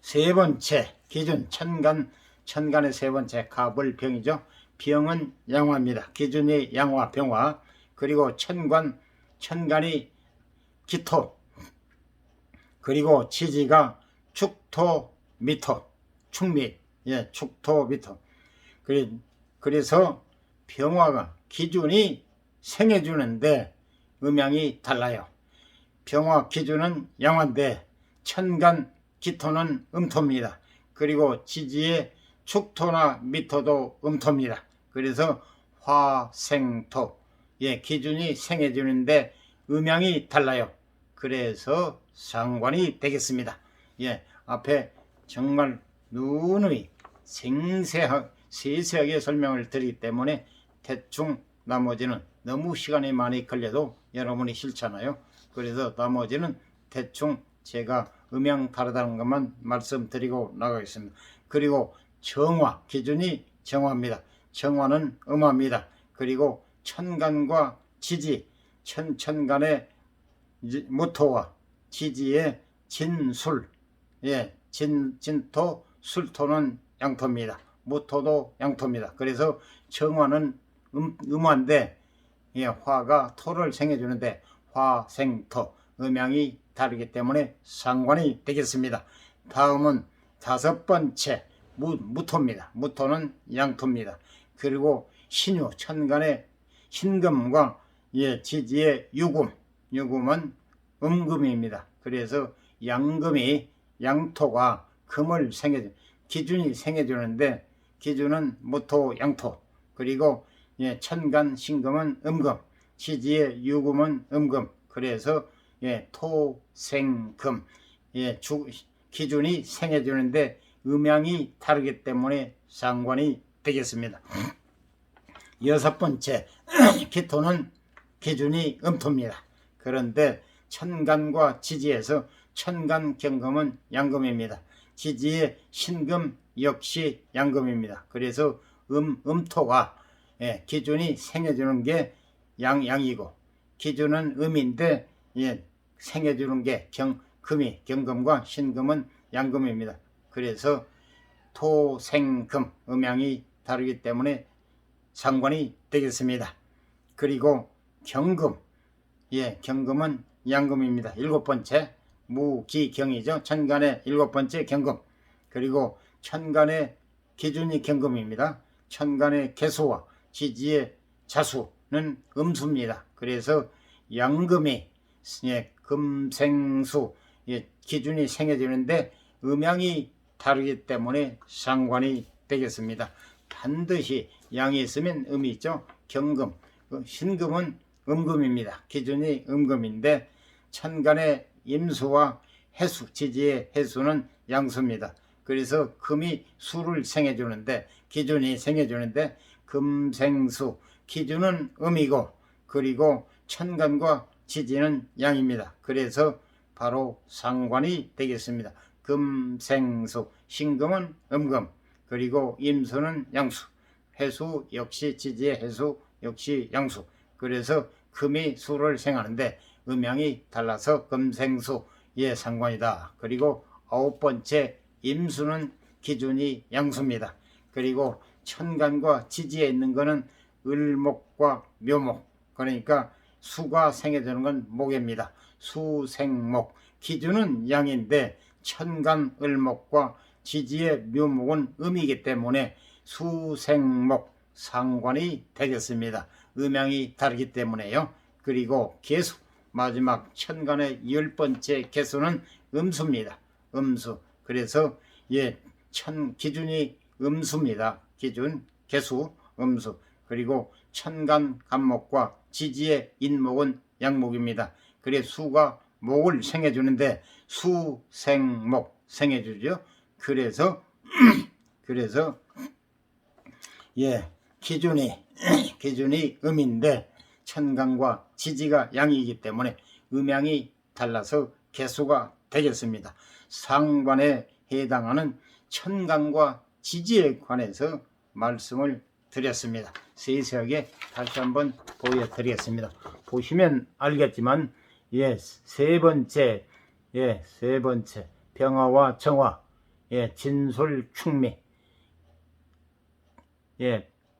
세 번째 기준, 천간의 세 번째 갑을병이죠. 병은 양화입니다. 기준이 양화, 병화. 그리고 천간이 기토, 그리고 지지가 축토, 미토, 축미, 축토, 미토. 그래서 병화가 기준이 생해주는데 음양이 달라요. 병화 기준은 양화인데 천간 기토는 음토입니다. 그리고 지지의 축토나 미토도 음토입니다. 그래서 화생토, 기준이 생해주는데 음양이 달라요. 그래서 상관이 되겠습니다. 앞에 정말 누누이 세세하게 설명을 드리기 때문에 대충 나머지는 너무 시간이 많이 걸려도 여러분이 싫잖아요. 그래서 나머지는 대충 제가 음양 다르다는 것만 말씀드리고 나가겠습니다. 그리고 정화, 기준이 정화입니다. 정화는 음화입니다. 그리고 천간과 지지, 천간의 무토와 지지의 진술, 진토, 술토는 양토입니다. 무토도 양토입니다. 그래서 정화는 음화인데 화가 토를 생해주는데 화생토, 음양이 다르기 때문에 상관이 되겠습니다. 다음은 다섯 번째 무토입니다. 무토는 양토입니다. 그리고 신유, 천간의 신금과 지지의 유금은 음금입니다. 그래서 양금이 양토가 금을 기준이 생해주는데 기준은 무토, 양토. 그리고 천간 신금은 음금, 지지의 유금은 음금. 그래서 토생금, 기준이 생해주는데 음양이 다르기 때문에 상관이 되겠습니다. 여섯 번째 기토는 기준이 음토입니다. 그런데 천간과 지지에서 천간 경금은 양금입니다. 지지의 신금 역시 양금입니다. 그래서 음토가 기준이 생해주는 게 양이고 기준은 음인데 생해주는 게 금이 경금과 신금은 양금입니다. 그래서 토생금, 음양이 다르기 때문에 상관이 되겠습니다. 그리고 경금, 경금은 양금입니다. 일곱 번째 무기경이죠. 천간의 일곱 번째 경금. 그리고 천간의 기준이 경금입니다. 천간의 개수와 지지의 자수는 음수입니다. 그래서 양금이 금생수, 기준이 생해지는데 음양이 다르기 때문에 상관이 되겠습니다. 반드시 양이 있으면 음이 있죠. 경금, 신금은 음금입니다. 기준이 음금인데 천간의 임수와 해수, 지지의 해수는 양수입니다. 그래서 금이 수를 생해주는데 기준이 생해주는데 금생수, 기준은 음이고 그리고 천간과 지지는 양입니다. 그래서 바로 상관이 되겠습니다. 금생수, 신금은 음금, 그리고 임수는 양수, 해수 역시 지지의 해수 역시 양수. 그래서 금이 수를 생하는데 음양이 달라서 금생수의 상관이다. 그리고 9번째 임수는 기준이 양수입니다. 그리고 천간과 지지에 있는 것은 을목과 묘목, 그러니까 수가 생해주는 건 목입니다. 수생목, 기준은 양인데 천간 을목과 지지의 묘목은 음이기 때문에 수생목 상관이 되겠습니다. 음양이 다르기 때문에요. 그리고 개수, 마지막 천간의 10번째 개수는 음수입니다. 음수. 그래서 기준이 음수입니다. 기준, 개수, 음수. 그리고 천간 간목과 지지의 인목은 양목입니다. 그래서 수가 목을 생해주는데 수생목 생해주죠. 그래서 기준이 음인데 천간과 지지가 양이기 때문에 음양이 달라서 개수가 되겠습니다. 상관에 해당하는 천간과 지지에 관해서 말씀을 드렸습니다. 세세하게 다시 한번 보여드리겠습니다. 보시면 알겠지만 세 번째 병화와 정화, 진술 충미,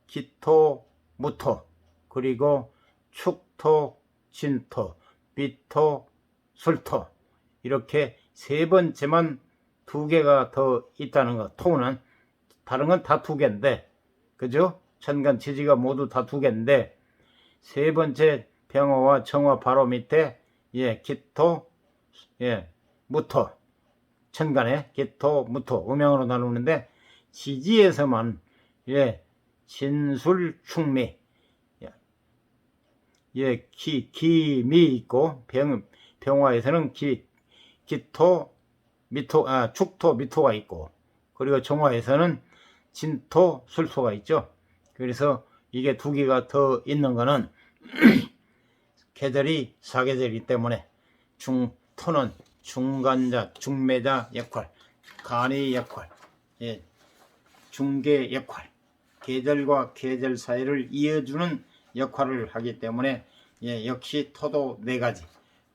기토 무토, 그리고 축토 진토, 미토 술토, 이렇게 세 번째만 2개가 더 있다는 것. 토는 다른 건 다 2개인데, 그죠? 천간 지지가 모두 다 2개인데 세 번째 병화와 정화 바로 밑에 기토, 무토, 천간에 기토 무토 음양으로 나누는데 지지에서만 진술 충미, 기미 있고 병화에서는 기토 미토, 축토 미토가 있고, 그리고 정화에서는 진토 술토가 있죠. 그래서 이게 2개가 더 있는 거는 계절이 사계절이기 때문에 토는 중간자, 중매자 역할, 간의 역할, 중개 역할, 계절과 계절 사이를 이어주는 역할을 하기 때문에 역시 토도 4가지,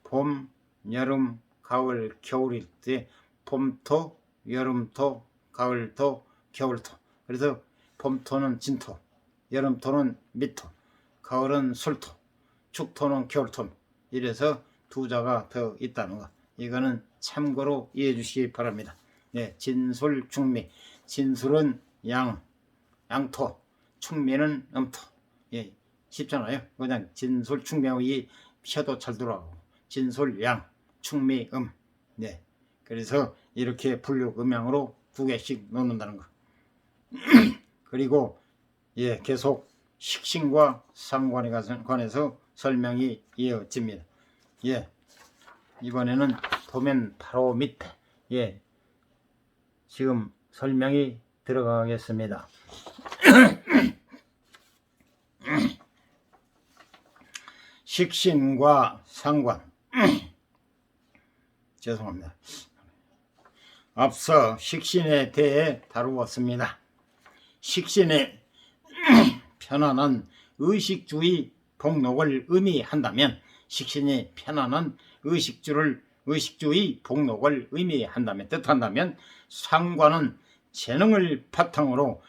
봄, 여름, 가을, 겨울일 때 봄토, 여름토, 가을토, 겨울토. 그래서 봄토는 진토, 여름토는 미토, 가을은 술토, 축토는 겨울토. 이래서 2자가 더 있다는 거, 이거는 참고로 이해해 주시기 바랍니다. 진술 충미, 진술은 양토, 충미는 음토. 쉽잖아요. 그냥 진술 충미하고 이 혀도 잘 들어가고, 진술 양, 충미 음. 그래서 이렇게 분류 음양으로 2개씩 놓는다는 거. 그리고 계속 식신과 상관에 관해서 설명이 이어집니다. 이번에는 도면 바로 밑에 지금 설명이 들어가겠습니다. 식신과 상관. 죄송합니다. 앞서 식신에 대해 다루었습니다. 식신의 편안한 의식주의 복록을 의미한다면, 식신이 편안한 의식주의 복록을 뜻한다면, 상관은 재능을 바탕으로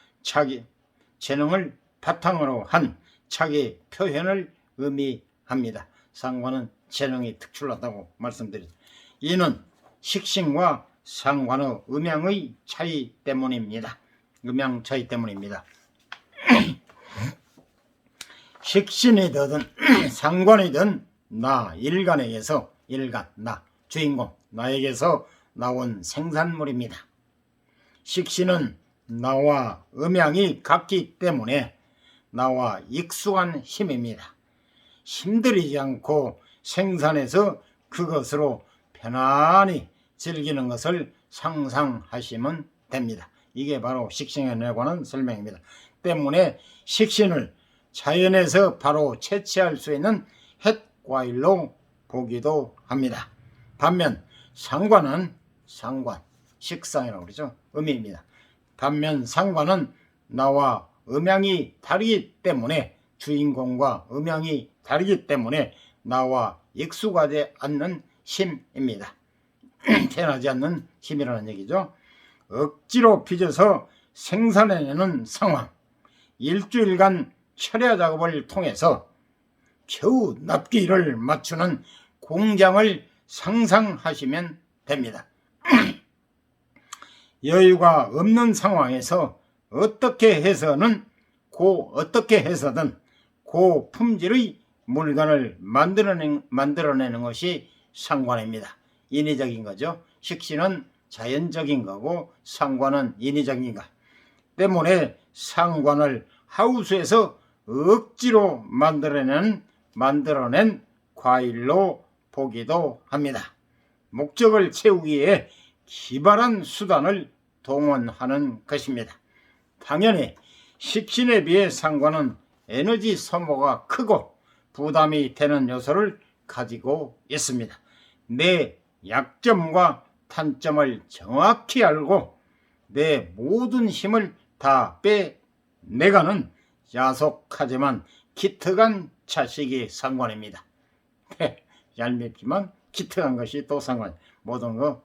한 자기 표현을 의미합니다. 상관은 재능이 특출나다고 말씀드립니다. 이는 식신과 상관의 음양의 차이 때문입니다. 음양 차이 때문입니다. 식신이든 상관이든 일간에게서, 나 주인공 나에게서 나온 생산물입니다. 식신은 나와 음양이 같기 때문에 나와 익숙한 힘입니다. 힘들이지 않고 생산해서 그것으로 편안히 즐기는 것을 상상하시면 됩니다. 이게 바로 식신에 관한 설명입니다. 때문에 식신을 자연에서 바로 채취할 수 있는 햇과일로 보기도 합니다. 반면 상관은 식상이라고 그러죠. 음입니다. 반면 상관은 나와 음양이 다르기 때문에 주인공과 음양이 다르기 때문에 나와 익숙하지 않는 힘입니다. 편하지 않는 힘이라는 얘기죠. 억지로 빚어서 생산해내는 상황, 일주일간 철야 작업을 통해서 겨우 납기를 맞추는 공장을 상상하시면 됩니다. 여유가 없는 상황에서 어떻게 해서든 고품질의 물건을 만들어내는 것이 상관입니다. 인위적인 거죠. 식신은 자연적인 거고 상관은 인위적인 거 때문에 상관을 하우스에서 억지로 만들어낸 과일로 보기도 합니다. 목적을 채우기 위해 기발한 수단을 동원하는 것입니다. 당연히 식신에 비해 상관은 에너지 소모가 크고 부담이 되는 요소를 가지고 있습니다. 내 약점과 단점을 정확히 알고 내 모든 힘을 다 빼내가는 야속하지만 기특한 자식이 상관입니다. 얄밉지만 기특한 것이 또 상관. 모든 거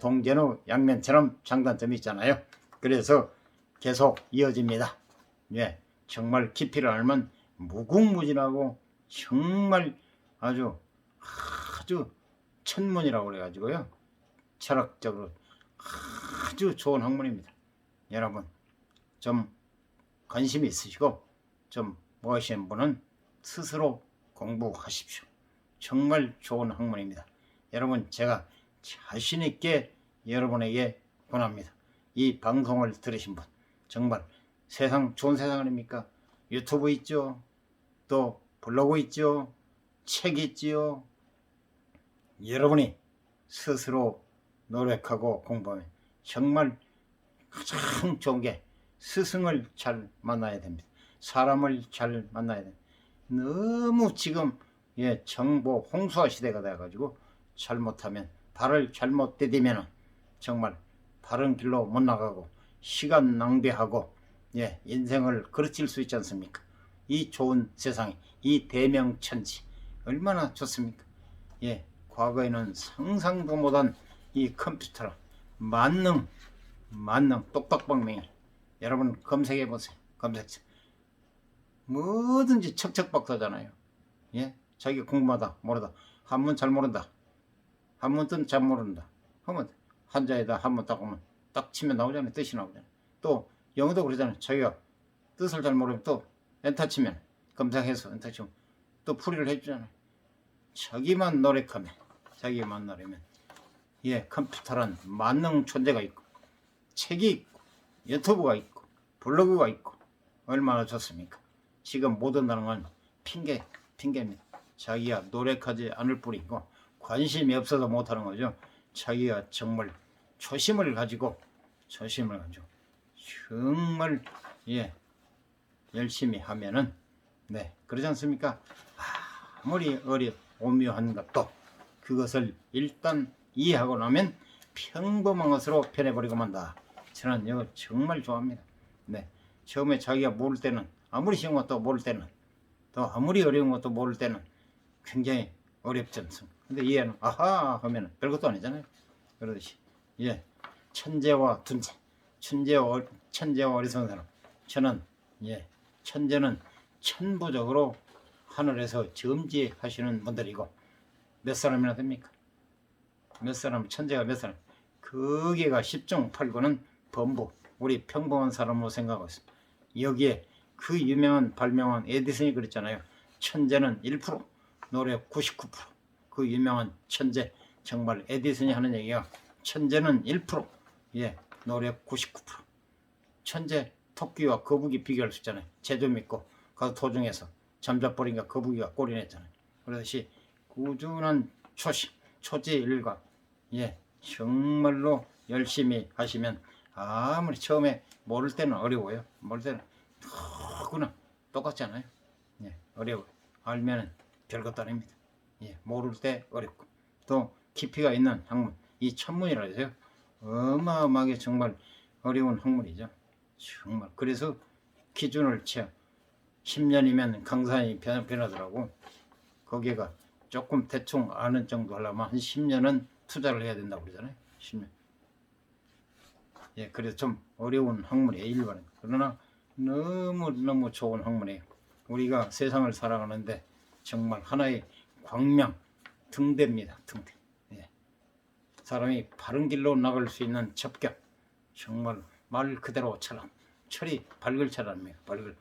동전의 양면처럼 장단점이 있잖아요. 그래서 계속 이어집니다. 정말 깊이를 알면 무궁무진하고 정말 아주 천문이라고 그래가지고요. 철학적으로 아주 좋은 학문입니다. 여러분 좀 관심이 있으시고 좀 무엇이신 분은 스스로 공부하십시오. 정말 좋은 학문입니다. 여러분 제가 자신있게 여러분에게 권합니다. 이 방송을 들으신 분 정말 세상 좋은 세상 아닙니까? 유튜브 있죠. 또 블로그 있죠. 책 있지요. 여러분이 스스로 노력하고 공부하면 정말 가장 좋은 게 스승을 잘 만나야 됩니다. 사람을 잘 만나야 됩니다. 너무 지금 정보 홍수화 시대가 돼가지고 잘못하면 발을 잘못 디디면 정말 바른 길로 못 나가고 시간 낭비하고 인생을 그르칠 수 있지 않습니까? 이 좋은 세상에 이 대명천지 얼마나 좋습니까? 과거에는 상상도 못한 이 컴퓨터랑 만능 똑똑방맹이 여러분 검색해 보세요. 검색창 뭐든지 척척박사잖아요. 자기 공부하다 모르다 한문 잘 모른다 한문 뜻 잘 모른다 하면 한자에다 한문 딱 하면 딱 치면 나오잖아요. 뜻이 나오잖아요. 또 영어도 그러잖아요. 자기가 뜻을 잘 모르면 또 엔터 치면 검색해서 엔터 치면 또 풀이를 해주잖아요. 자기만 노력하면 컴퓨터란 만능 존재가 있고 책이 있고 유튜브가 있고 블로그가 있고 얼마나 좋습니까? 지금 못 온다는 건 핑계입니다. 자기가 노력하지 않을 뿐이고 관심이 없어서 못하는 거죠. 자기가 정말 초심을 가지고 정말 열심히 하면은 그러지 않습니까? 아무리 오묘한 것도 그것을 일단 이해하고 나면 평범한 것으로 변해버리고 만다. 저는 이거 정말 좋아합니다. 처음에 자기가 모를 때는 아무리 쉬운 것도 모를 때는 또 아무리 어려운 것도 모를 때는 굉장히 어렵지 않습니까? 근데 이해는 아하 하면 별것도 아니잖아요. 그러듯이 천재와 둔재 천재와 어리석은 사람 저는 천재는 천부적으로 하늘에서 점지하시는 분들이고 몇 사람이나 됩니까? 몇 사람 천재가 몇 사람 거기가 10중 8구는 범부 우리 평범한 사람으로 생각하고 있습니다. 여기에 그 유명한 발명한 에디슨이 그랬잖아요. 천재는 1% 노력 99%. 그 유명한 천재 정말 에디슨이 하는 얘기가 천재는 1% 노력 99%. 천재 토끼와 거북이 비교할 수 있잖아요. 재주 믿고 가서 도중에서 잠자버린가 거북이가 꼴이 냈잖아요. 그렇듯이 꾸준한 초지일과 정말로 열심히 하시면 아무리 처음에 모를 때는 어려워요. 모를 때는 누구나 똑같잖아요. 어려워요. 알면은 별것도 아닙니다. 모를 때 어렵고 또 깊이가 있는 학문 이 천문이라 해서요. 어마어마하게 정말 어려운 학문이죠. 정말. 그래서 기준을 채 10년이면 강산이 변하더라고. 거기가 조금 대충 아는 정도 하려면 한 10년은 투자를 해야 된다고 그러잖아요. 10년. 예, 그래서 좀 어려운 학문이에요, 일반은. 그러나 너무너무 좋은 학문이에요. 우리가 세상을 살아가는데 정말 하나의 광명, 등대입니다. 등대. 예. 사람이 바른 길로 나갈 수 있는 접경. 정말 말 그대로처럼 철이 밝을 철학입니다. 밝을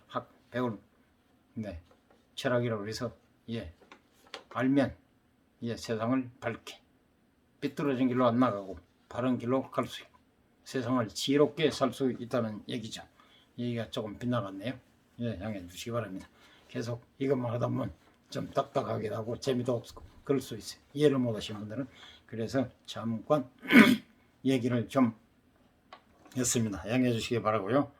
배운 네, 철학이라고 해서 예, 알면 예, 세상을 밝게 삐뚤어진 길로 안 나가고 바른 길로 갈 수 있고 세상을 지혜롭게 살 수 있다는 얘기죠. 얘기가 조금 빗나갔네요. 예, 양해해 주시기 바랍니다. 계속 이것만 하다 보면 좀 딱딱하기도 하고 재미도 없고 그럴 수 있어요. 이해를 못 하신 분들은. 그래서 잠깐 얘기를 좀 했습니다. 양해해 주시기 바라고요.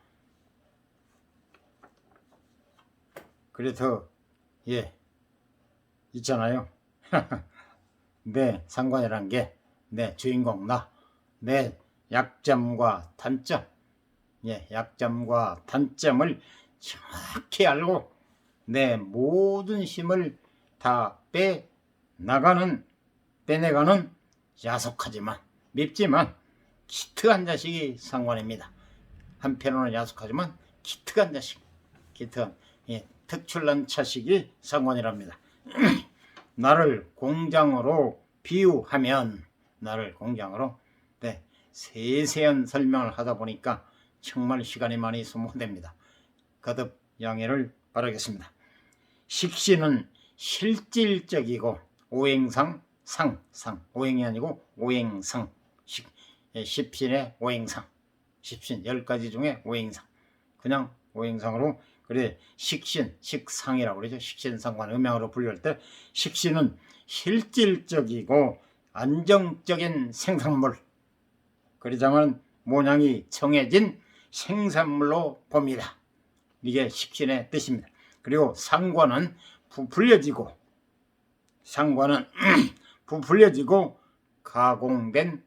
그래서 예, 있잖아요. 내 상관이란 게 내 주인공 내 약점과 단점, 예, 약점과 단점을 정확히 알고 내 모든 힘을 다 빼내가는 야속하지만 밉지만 기특한 자식이 상관입니다. 한편으로는 야속하지만 기특한 자식, 기특한 예, 특출난 자식이 상관이랍니다. 나를 공장으로 비유하면 나를 공장으로 네, 세세한 설명을 하다 보니까 정말 시간이 많이 소모됩니다. 거듭 양해를 바라겠습니다. 식신은 실질적이고 오행상 오행이 아니고 오행상 십신의 오행상 십신 10가지 중에 오행상 그냥 오행상으로 그래 식신 식상이라고 그러죠. 식신상관 음양으로 분류할 때 식신은 실질적이고 안정적인 생산물 그러자면 모양이 정해진 생산물로 봅니다. 이게 식신의 뜻입니다. 그리고 상관은 부풀려지고 가공된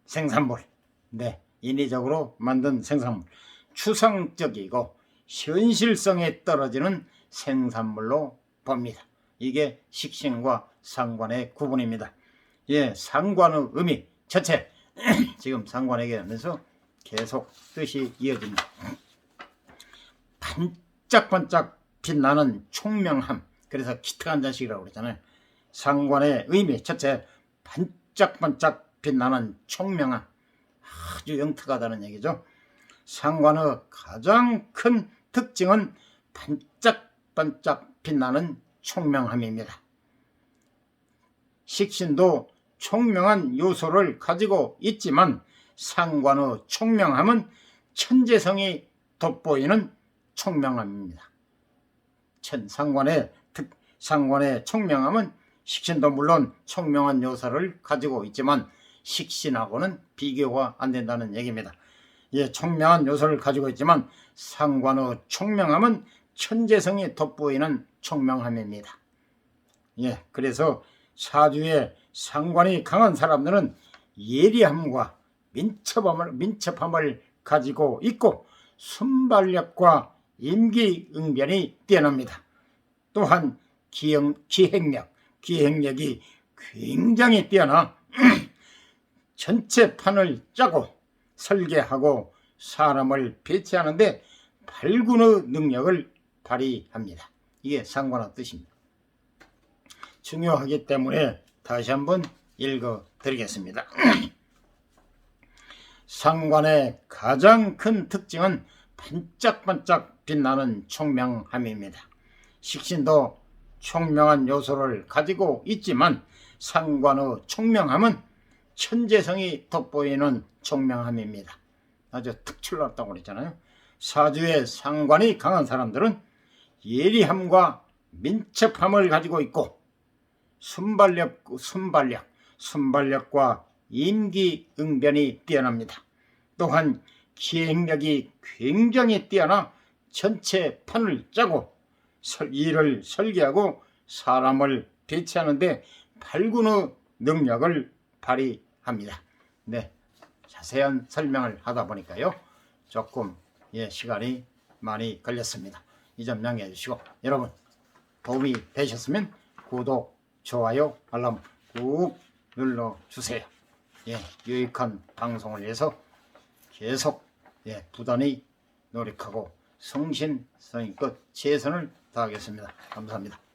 생산물 네, 인위적으로 만든 생산물 추상적이고 현실성에 떨어지는 생산물로 봅니다. 이게 식신과 상관의 구분입니다. 예, 상관의 의미 첫째 지금 상관 얘기하면서 계속 뜻이 이어집니다. 반짝반짝 빛나는 총명함 그래서 기특한 자식이라고 그러잖아요. 상관의 의미 첫째 반짝반짝 빛나는 총명함 아주 영특하다는 얘기죠. 상관의 가장 큰 특징은 반짝반짝 빛나는 총명함입니다. 식신도 총명한 요소를 가지고 있지만 상관의 총명함은 천재성이 돋보이는 총명함입니다. 상관의 총명함은 식신도 물론 총명한 요소를 가지고 있지만 식신하고는 비교가 안 된다는 얘기입니다. 예, 총명한 요소를 가지고 있지만 상관의 총명함은 천재성이 돋보이는 총명함입니다. 예, 그래서 사주에 상관이 강한 사람들은 예리함과 민첩함을 가지고 있고 순발력과 임기응변이 뛰어납니다. 또한 기획력이 굉장히 뛰어나 전체 판을 짜고 설계하고 사람을 배치하는데 발군의 능력을 발휘합니다. 이게 상관의 뜻입니다. 중요하기 때문에 다시 한번 읽어 드리겠습니다. 상관의 가장 큰 특징은 반짝반짝 빛나는 총명함입니다. 식신도 총명한 요소를 가지고 있지만 상관의 총명함은 천재성이 돋보이는 총명함입니다. 아주 특출났다고 그랬잖아요. 사주에 상관이 강한 사람들은 예리함과 민첩함을 가지고 있고 순발력과 임기응변이 뛰어납니다. 또한 기획력이 굉장히 뛰어나 전체 판을 짜고 일을 설계하고 사람을 배치하는데 발군의 능력을 발휘합니다. 네, 자세한 설명을 하다 보니까요. 조금 시간이 많이 걸렸습니다. 이 점 양해해 주시고 여러분 도움이 되셨으면 구독, 좋아요, 알람 꾹 눌러주세요. 유익한 방송을 위해서 계속 부단히 노력하고 성심성의껏 최선을 다하겠습니다. 감사합니다.